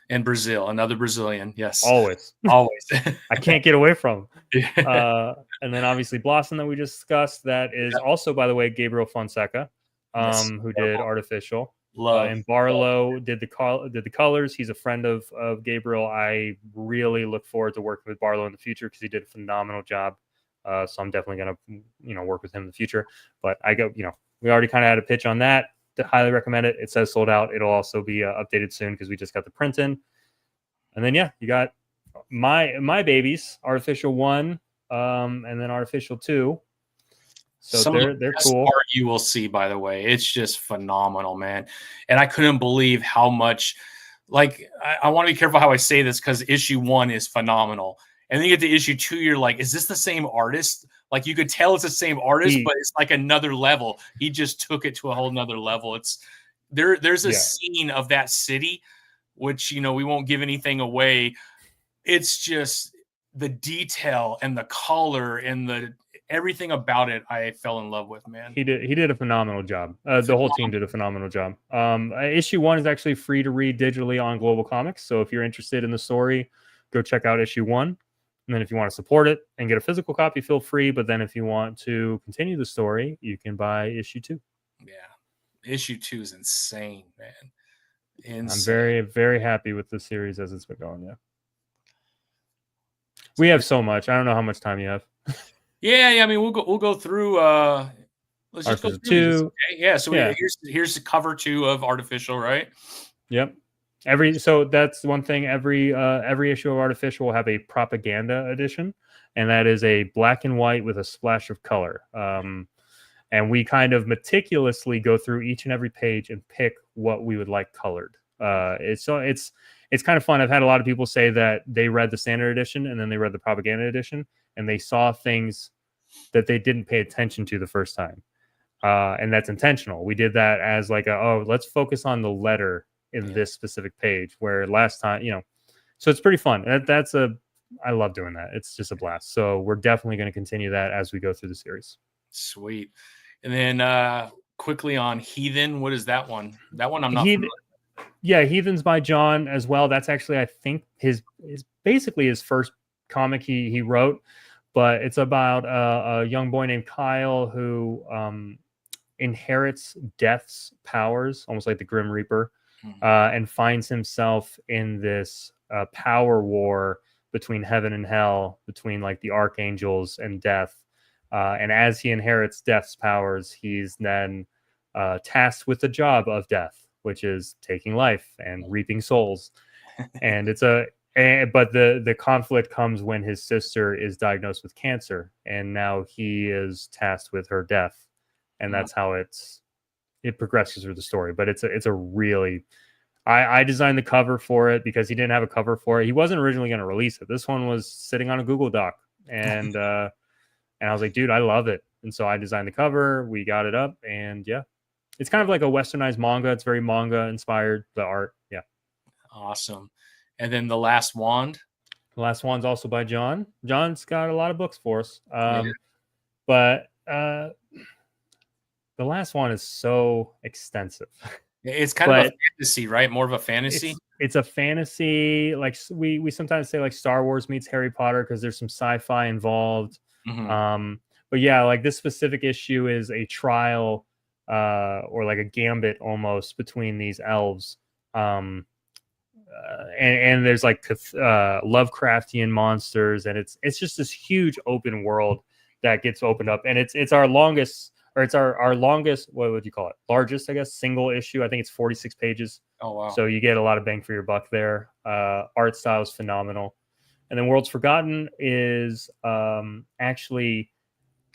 In Brazil. Another Brazilian. Yes. Always. I can't get away from them. Yeah. And then obviously Blossom that we just discussed. That is also, by the way, Gabriel Fonseca, who did Artificial. And Barlow did the colors. He's a friend of Gabriel. I really look forward to working with Barlow in the future because he did a phenomenal job. So I'm definitely gonna work with him in the future. But we already kind of had a pitch on that. To highly recommend it. It says sold out. It'll also be updated soon because we just got the print in. And then you got my babies, Artificial 1, and then Artificial 2. So they're cool. Art you will see, by the way, it's just phenomenal, man. And I couldn't believe how much. Like, I want to be careful how I say this because issue 1 is phenomenal, and then you get to issue 2, you're like, is this the same artist? Like, you could tell it's the same artist, but it's like another level. He just took it to a whole nother level. It's there's a scene of that city, which we won't give anything away. It's just the detail and the color and the everything about it I fell in love with, man. He did a phenomenal job. The whole team did a phenomenal job. Issue 1 is actually free to read digitally on Global Comics. So if you're interested in the story, go check out issue 1. And then if you want to support it and get a physical copy, feel free. But then if you want to continue the story, you can buy issue 2. Yeah. Issue 2 is insane, man. Insane. I'm very, very happy with the series as it's been going. Yeah. We have so much. I don't know how much time you have. Yeah. I mean, we'll go through. Let's just go through 2. Okay? Yeah. So here's the cover 2 of Artificial, right? Yep. So that's one thing. Every issue of Artificial will have a propaganda edition, and that is a black and white with a splash of color. And we kind of meticulously go through each and every page and pick what we would like colored. It's kind of fun. I've had a lot of people say that they read the standard edition and then they read the propaganda edition, and they saw things that they didn't pay attention to the first time. And that's intentional. We did that as like let's focus on the letter in this specific page, where last time, so it's pretty fun. I love doing that. It's just a blast. So we're definitely going to continue that as we go through the series. Sweet. And then quickly on Heathen, what is that one? That one I'm not familiar. Yeah, Heathen's by John as well. That's actually, I think, his basically his first comic he wrote, but it's about a young boy named Kyle who inherits Death's powers, almost like the Grim Reaper, and finds himself in this power war between heaven and hell, between like the archangels and Death. And as he inherits Death's powers, he's then tasked with the job of Death, which is taking life and reaping souls. And but the conflict comes when his sister is diagnosed with cancer, and now he is tasked with her death, and that's how it progresses through the story. But it's a really, I designed the cover for it because he didn't have a cover for it. He wasn't originally going to release it. This one was sitting on a Google Doc, and and I was like, dude, I love it. And so I designed the cover. We got it up, and yeah, it's kind of like a westernized manga. It's very manga inspired. The art, yeah, awesome. And then the Last Wand. The Last Wand's also by John. John's got a lot of books for us, but the Last Wand is so extensive. It's kind of a fantasy, right? More of a fantasy. It's a fantasy. Like we sometimes say like Star Wars meets Harry Potter because there's some sci-fi involved. But yeah, like this specific issue is a trial or like a gambit almost between these elves. And there's like Lovecraftian monsters, and it's just this huge open world that gets opened up, and it's our longest, or it's our longest, what would you call it? Largest, I guess, single issue. I think it's 46 pages. Oh wow! So you get a lot of bang for your buck there. Art style is phenomenal. And then Worlds Forgotten is actually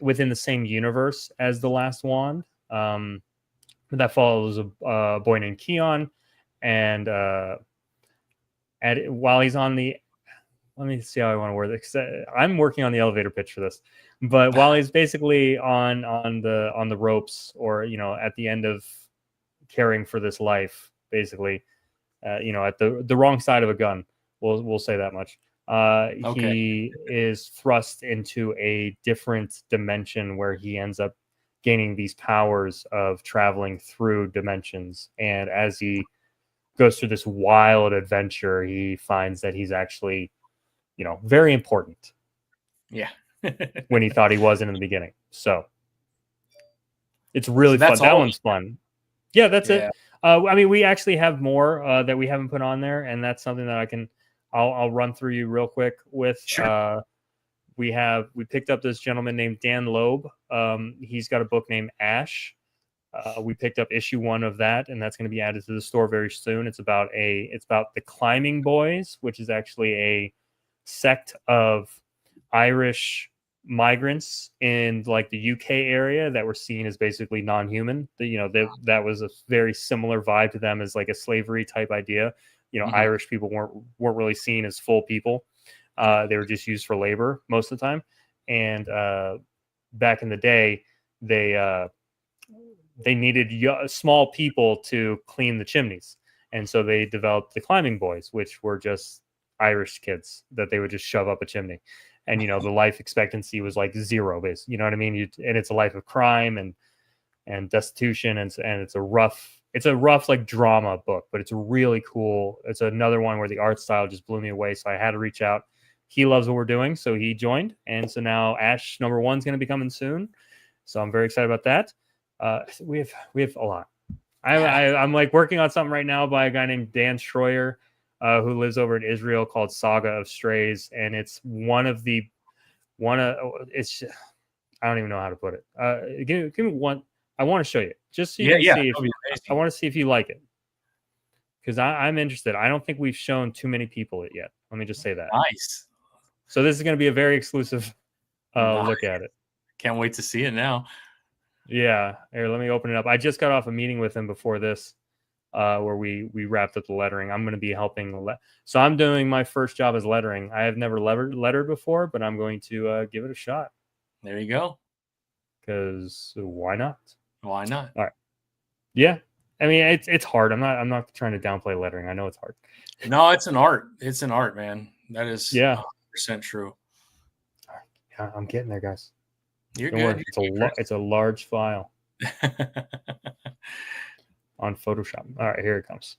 within the same universe as The Last Wand. That follows a boy named Keon, and while he's on the, let me see how I want to word it. I'm working on the elevator pitch for this, but while he's basically on the ropes, or at the end of caring for this life, basically, at the wrong side of a gun. We'll say that much. He is thrust into a different dimension where he ends up gaining these powers of traveling through dimensions. And as he goes through this wild adventure, he finds that he's actually, very important. Yeah. when he thought he wasn't in the beginning. So it's really fun. That one's fun. Yeah, that's it. I mean, we actually have more that we haven't put on there, and that's something that I'll run through you real quick with. Sure. We picked up this gentleman named Dan Loeb. He's got a book named Ash. We picked up issue 1 of that, and that's going to be added to the store very soon. It's about the Climbing Boys, which is actually a sect of Irish migrants in like the UK area that were seen as basically non-human. That was a very similar vibe to them as like a slavery type idea. Irish people weren't really seen as full people. They were just used for labor most of the time. And back in the day, they needed small people to clean the chimneys. And so they developed the Climbing Boys, which were just Irish kids that they would just shove up a chimney. And, the life expectancy was like 0, basically. You know what I mean? And it's a life of crime and destitution. And it's a rough like drama book, but it's really cool. It's another one where the art style just blew me away. So I had to reach out. He loves what we're doing, so he joined. And so now Ash #1 is going to be coming soon. So I'm very excited about that. We have a lot. I'm like working on something right now by a guy named Dan Schroyer, who lives over in Israel, called Saga of Strays, and it's it's I don't even know how to put it. Give me one. I want to show you just so you can see. I want to see if you like it. because I'm interested. I don't think we've shown too many people it yet. Let me just say that. Nice. So this is going to be a very exclusive Nice. look at it. Can't wait to see it now. Yeah. Here, let me open it up. I just got off a meeting with him before this, where we wrapped up the lettering. I'm going to be helping. So I'm doing my first job as lettering. I have never lettered before, but I'm going to give it a shot. There you go. Because why not? Why not? All right. Yeah. I mean, it's hard. I'm not trying to downplay lettering. I know it's hard. No, it's an art. It's an art, man. That is 100% true. Yeah, I'm getting there, guys. You're Don't good. worry. It's a large file on Photoshop. All right, here it comes.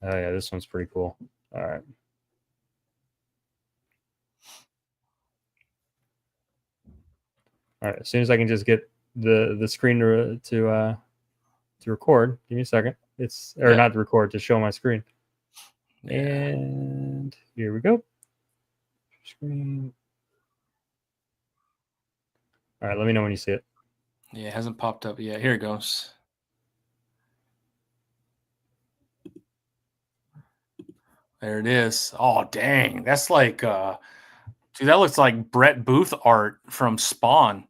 Oh yeah, this one's pretty cool. All right. All right. As soon as I can just get the screen to record, give me a second. Not to record, to show my screen. Yeah. And here we go. Screen. All right. Let me know when you see it. Yeah, it hasn't popped up yet. Here it goes. There it is. Oh, dang. That's like, dude, that looks like Brett Booth art from Spawn.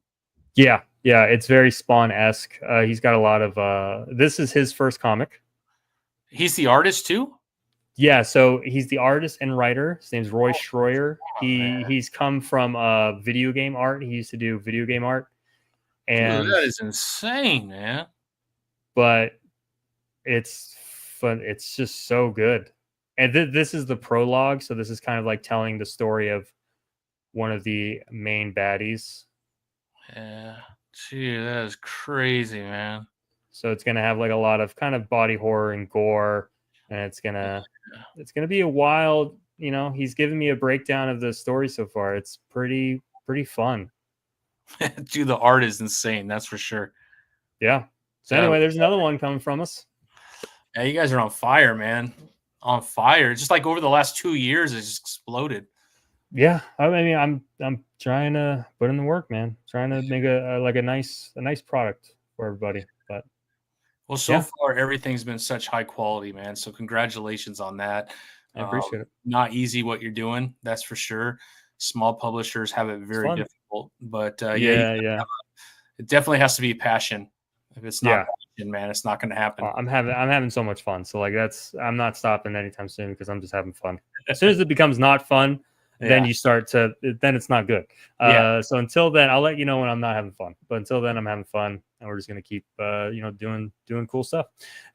Yeah. Yeah. It's very Spawn-esque. He's got a lot of, this is his first comic. He's the artist too? Yeah. So he's the artist and writer. His name's Roy Schroyer. He's come from video game art. He used to do video game art. And dude, that is insane, man. But it's fun. It's just so good. And this is the prologue, so this is kind of like telling the story of one of the main baddies. Yeah, gee, that is crazy, man. So it's gonna have like a lot of kind of body horror and gore, and it's gonna be a wild. You know, he's giving me a breakdown of the story so far. It's pretty fun. Dude, the art is insane. That's for sure. Yeah. So anyway, there's another one coming from us. Yeah, you guys are on fire, man. On fire. Just like over the last 2 years, it's just exploded. Yeah, I mean, I'm trying to put in the work, man. Trying to make a nice product for everybody. But well, so far everything's been such high quality, man. So congratulations on that. I appreciate it. Not easy what you're doing, that's for sure. Small publishers have it very difficult, but it definitely has to be passion. If it's not passion, man, it's not going to happen. I'm having so much fun. So like I'm not stopping anytime soon because I'm just having fun. As soon as it becomes not fun, then it's not good. So until then, I'll let you know when I'm not having fun. But until then, I'm having fun, and we're just gonna keep doing cool stuff.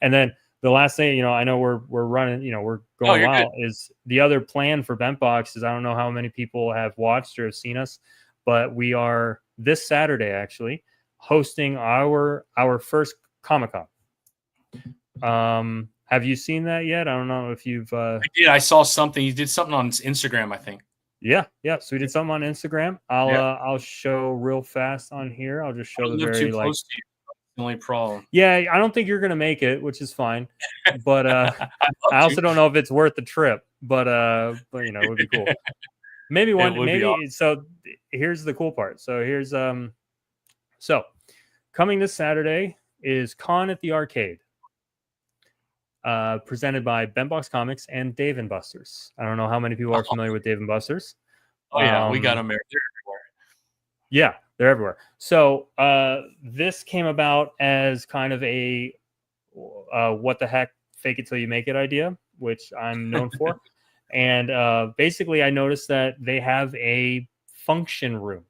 And then the last thing, I know we're running, we're going wild. Is the other plan for Bentbox is I don't know how many people have watched or have seen us, but we are this Saturday actually hosting our first Comic-Con. Have you seen that yet? I don't know if you've. I did. I saw something. You did something on Instagram, I think. Yeah. So we did something on Instagram. I'll show real fast on here. I'll just show the very too close to you. That's the only problem. Yeah, I don't think you're gonna make it, which is fine. But I also don't know if it's worth the trip. But it would be cool. Maybe awesome. So here's the cool part. So here's so coming this Saturday is Con at the Arcade. Presented by Bentbox Comics and Dave & Buster's. I don't know how many people are familiar with Dave & Buster's. Oh yeah, we got them there. They're everywhere. Yeah, they're everywhere. So this came about as kind of a what the heck, fake it till you make it idea, which I'm known for. And basically, I noticed that they have a function room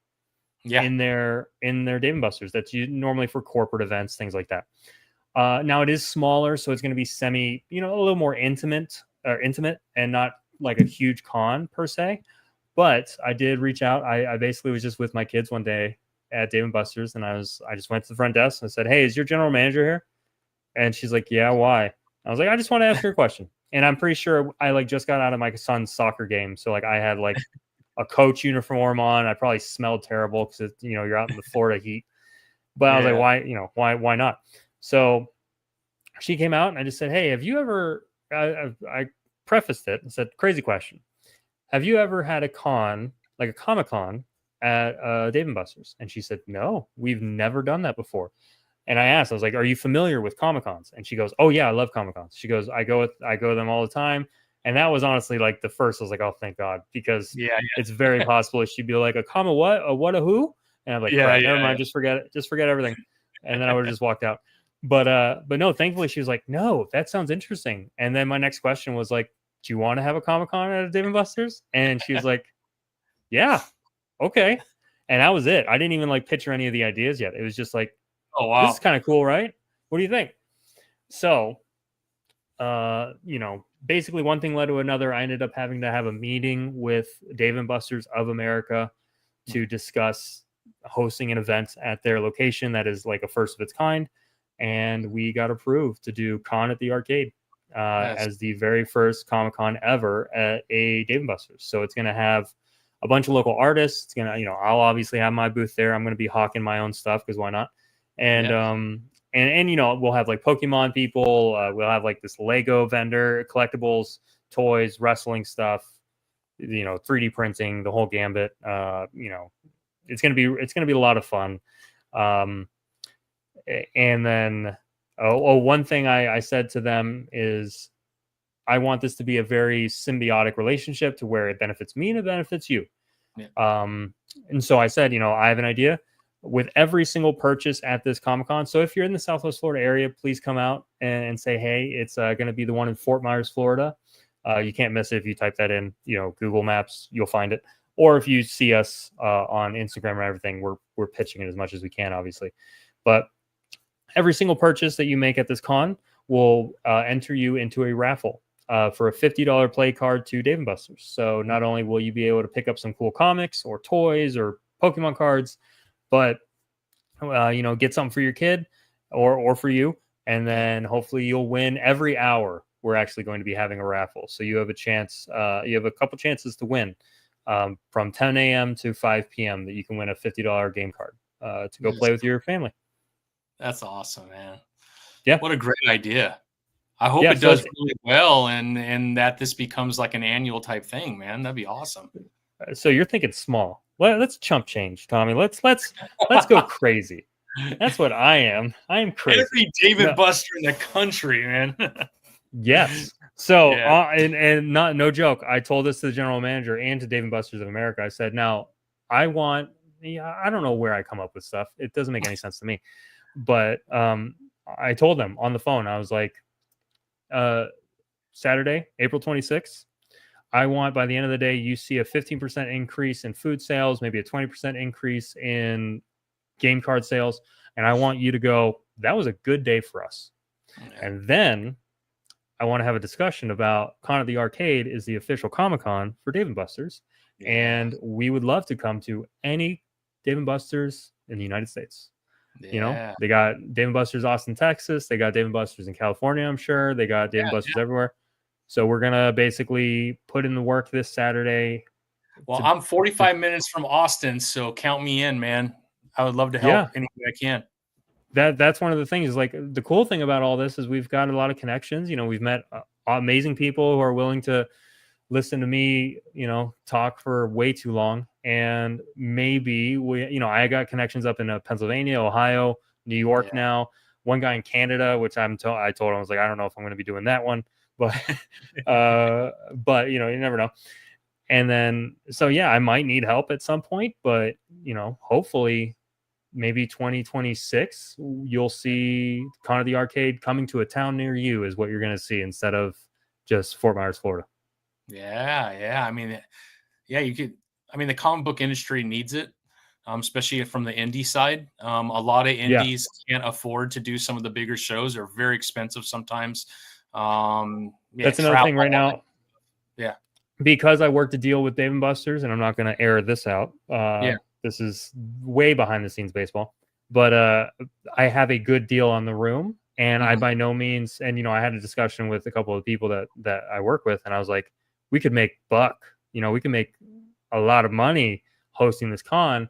in their Dave & Buster's that's normally for corporate events, things like that. Now it is smaller, so it's going to be a little more intimate and not like a huge con per se. But I did reach out. I basically was just with my kids one day at Dave & Buster's, and I just went to the front desk and said, "Hey, is your general manager here?" And she's like, "Yeah, why?" I was like, "I just want to ask her a question." And I'm pretty sure I just got out of my son's soccer game, so I had a coach uniform on. I probably smelled terrible because you're out in the Florida heat. But I was like, why not? So she came out and I just said, "Hey, have you ever?" I prefaced it and said, "Crazy question. Have you ever had a con, like a Comic-Con, at Dave & Buster's? And she said, no, we've never done that before. And I asked, I was like, are you familiar with Comic-Cons? And she goes, oh yeah, I love Comic-Cons. She goes, I go to them all the time. And that was honestly like the first. I was like, oh, thank God, because it's very possible she'd be like, a comma what? A what? A who? And I'm like, never mind, just forget it. Just forget everything. And then I would have just walked out. But no, thankfully she was like, no, that sounds interesting. And then my next question was like, do you want to have a Comic-Con at a Dave & Buster's? And she was like, yeah, okay. And that was it. I didn't even like picture any of the ideas yet. It was just like, oh wow, this is kind of cool, right? What do you think? So, basically one thing led to another. I ended up having to have a meeting with Dave & Buster's of America to discuss hosting an event at their location that is like a first of its kind. And we got approved to do Con at the Arcade as the very first Comic-Con ever at a Dave & Buster's. So it's going to have a bunch of local artists. It's going to, I'll obviously have my booth there. I'm going to be hawking my own stuff because why not? And we'll have like Pokemon people. We'll have like this Lego vendor, collectibles, toys, wrestling stuff, 3D printing, the whole gambit. It's gonna be a lot of fun. And then one thing I said to them is I want this to be a very symbiotic relationship to where it benefits me and it benefits you. Yeah. And so I said, I have an idea. With every single purchase at this Comic-Con. So if you're in the Southwest Florida area, please come out and say, hey, it's going to be the one in Fort Myers, Florida. You can't miss it if you type that in, Google Maps, you'll find it. Or if you see us on Instagram and everything, we're pitching it as much as we can, obviously. But every single purchase that you make at this con will enter you into a raffle for a $50 play card to Dave & Buster's. So not only will you be able to pick up some cool comics or toys or Pokemon cards, but get something for your kid or for you, and then hopefully you'll win. Every hour we're actually going to be having a raffle, so you have a chance. You have a couple chances to win from 10 a.m. to 5 p.m. that you can win a $50 game card to go play with your family. That's awesome, man. Yeah, what a great idea. I hope it does really well, and that this becomes like an annual type thing, man. That'd be awesome. So you're thinking small. Well, let's chump change, Tommy. Let's go crazy. That's what I am. I am crazy. Every Dave & Buster in the country, man. Yes. So, and not no joke. I told this to the general manager and to Dave & Buster's of America. I said, now I don't know where I come up with stuff. It doesn't make any sense to me. But I told them on the phone. I was like, Saturday, April 26th. I want by the end of the day, you see a 15% increase in food sales, maybe a 20% increase in game card sales. And I want you to go, that was a good day for us. Yeah. And then I want to have a discussion about Con at the Arcade is the official Comic-Con for Dave & Buster's. Yeah. And we would love to come to any Dave & Buster's in the United States. Yeah. They got Dave & Buster's Austin, Texas. They got Dave & Buster's in California, I'm sure. They got Dave & Buster's everywhere. So we're going to basically put in the work this Saturday. Well, I'm 45 minutes from Austin, so count me in, man. I would love to help any way I can. That's one of the things. Like, the cool thing about all this is we've got a lot of connections. We've met amazing people who are willing to listen to me, talk for way too long. And maybe I got connections up in Pennsylvania, Ohio, New York now. One guy in Canada, which I told him, I was like, I don't know if I'm going to be doing that one. But you never know. And then I might need help at some point, but hopefully maybe 2026 you'll see Con at the Arcade coming to a town near you is what you're going to see instead of just Fort Myers, Florida. Yeah. I mean, you could. I mean, the comic book industry needs it, especially from the indie side. A lot of indies can't afford to do some of the bigger shows. They're very expensive sometimes. That's another thing right now. Yeah, because I worked a deal with Dave & Buster's, and I'm not going to air this out. This is way behind the scenes baseball, but I have a good deal on the room, and I by no means. And I had a discussion with a couple of people that I work with, and I was like, we could make buck. We could make a lot of money hosting this con,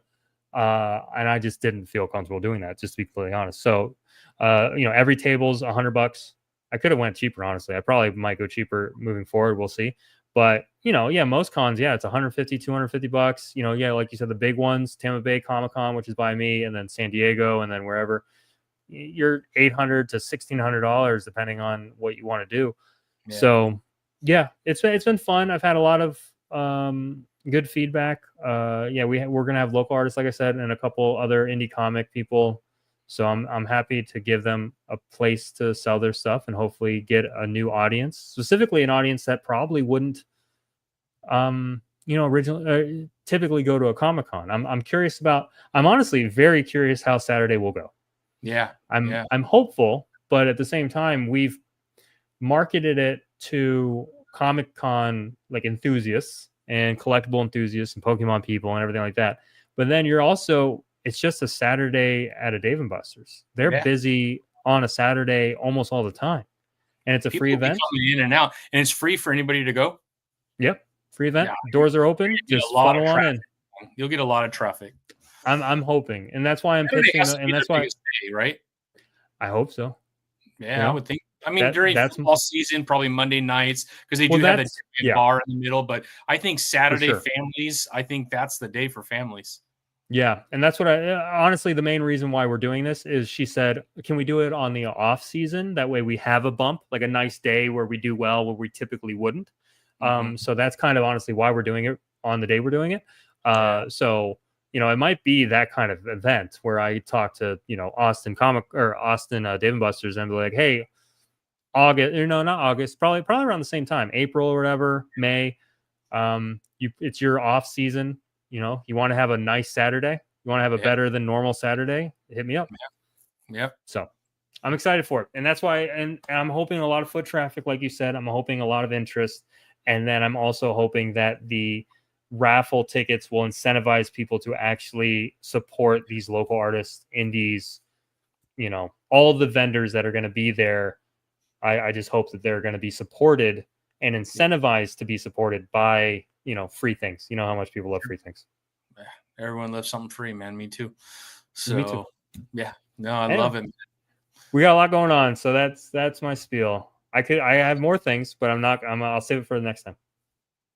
and I just didn't feel comfortable doing that. Just to be completely honest. So, every table's $100. I could have went cheaper, honestly. I probably might go cheaper moving forward. We'll see. But, you know, yeah, most cons, yeah, it's 150, $250. You know, yeah, like you said, the big ones, Tampa Bay Comic Con, which is by me, and then San Diego, and then wherever, you're $800 to $1,600 depending on what you want to do. Yeah. So, yeah, it's been fun. I've had a lot of good feedback. Yeah, we're gonna have local artists, like I said, and a couple other indie comic people. So I'm happy to give them a place to sell their stuff and hopefully get a new audience, specifically an audience that probably wouldn't, you know, originally typically go to a Comic Con. I'm curious about. I'm honestly very curious how Saturday will go. Yeah. I'm hopeful, but at the same time, we've marketed it to Comic Con like enthusiasts and collectible enthusiasts and Pokemon people and everything like that. But then it's just a Saturday at a Dave and Buster's. They're busy on a Saturday almost all the time, and it's a free event. Coming in and out, and it's free for anybody to go. Yep, free event. Yeah, doors are open. Just funnel on in. You'll get a lot of traffic. I'm hoping, and that's why I'm pitching. And that's why, day, right? I hope so. Yeah, you know? I would think. I mean, during football season, probably Monday nights, because they do have the bar in the middle. But I think Saturday families, I think that's the day for families. Yeah, and that's what honestly, the main reason why we're doing this is she said, can we do it on the off season? That way we have a bump, like a nice day where we do well, where we typically wouldn't. So that's kind of honestly why we're doing it on the day we're doing it. So, you know, it might be that kind of event where I talk to, you know, Austin Dave and Buster's and be like, hey, August, or no, not August, probably around the same time, April or whatever, May. It's your off season. You know, you want to have a nice Saturday. You want to have a better than normal Saturday. Hit me up. Yeah. So I'm excited for it. And that's why, and I'm hoping a lot of foot traffic, like you said. I'm hoping a lot of interest. And then I'm also hoping that the raffle tickets will incentivize people to actually support these local artists, indies, you know, all of the vendors that are going to be there. I just hope that they're going to be supported and incentivized to be supported by, you know, free things. You know how much people love free things. Everyone loves something free, man. Me too. So, me too. Yeah. No, I love it. We got a lot going on, so that's my spiel. I have more things, but I'll save it for the next time.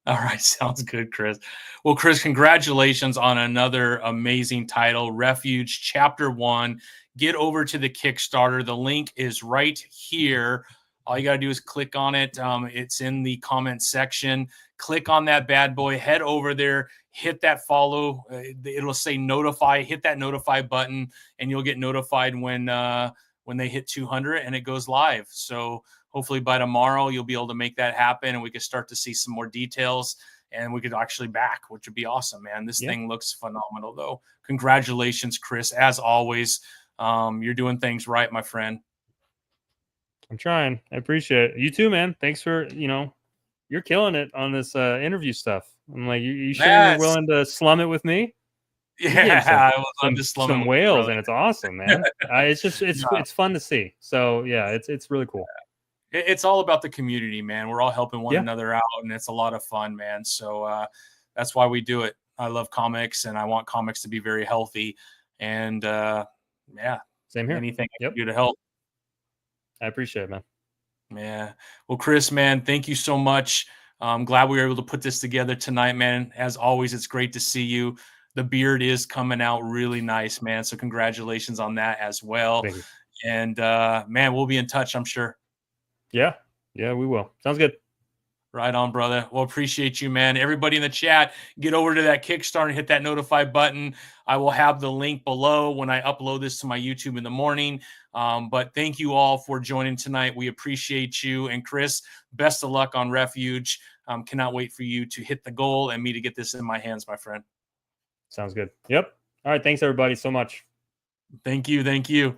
All right, sounds good, Chris. Well, Chris, congratulations on another amazing title, Refuge Chapter 1. Get over to the Kickstarter. The link is right here. All you got to do is click on it. It's in the comment section. Click on that bad boy. Head over there. Hit that follow. It'll say notify. Hit that notify button, and you'll get notified when they hit 200 and it goes live. So hopefully by tomorrow, you'll be able to make that happen, and we can start to see some more details, and we could actually back, which would be awesome, man. This thing looks phenomenal, though. Congratulations, Chris. As always, you're doing things right, my friend. I'm trying. I appreciate it. You too, man. Thanks for, you know, you're killing it on this interview stuff. I'm like, you sure you're willing to slum it with me? Yeah, I would love to slum some whales, and it's awesome, man. It's fun to see. So yeah, it's really cool. It's all about the community, man. We're all helping one another out, and it's a lot of fun, man. So that's why we do it. I love comics, and I want comics to be very healthy. And same here. Anything I can do to help. I appreciate it, man. Yeah. Well, Chris, man, thank you so much. I'm glad we were able to put this together tonight, man. As always, it's great to see you. The beard is coming out really nice, man. So congratulations on that as well. Thank you. And man, we'll be in touch, I'm sure. Yeah, we will. Sounds good. Right on, brother. Well, appreciate you, man. Everybody in the chat, get over to that Kickstarter and hit that notify button. I will have the link below when I upload this to my YouTube in the morning. But thank you all for joining tonight. We appreciate you. And Chris, best of luck on Refuge. Cannot wait for you to hit the goal and me to get this in my hands, my friend. Sounds good. Yep. All right. Thanks, everybody, so much. Thank you. Thank you.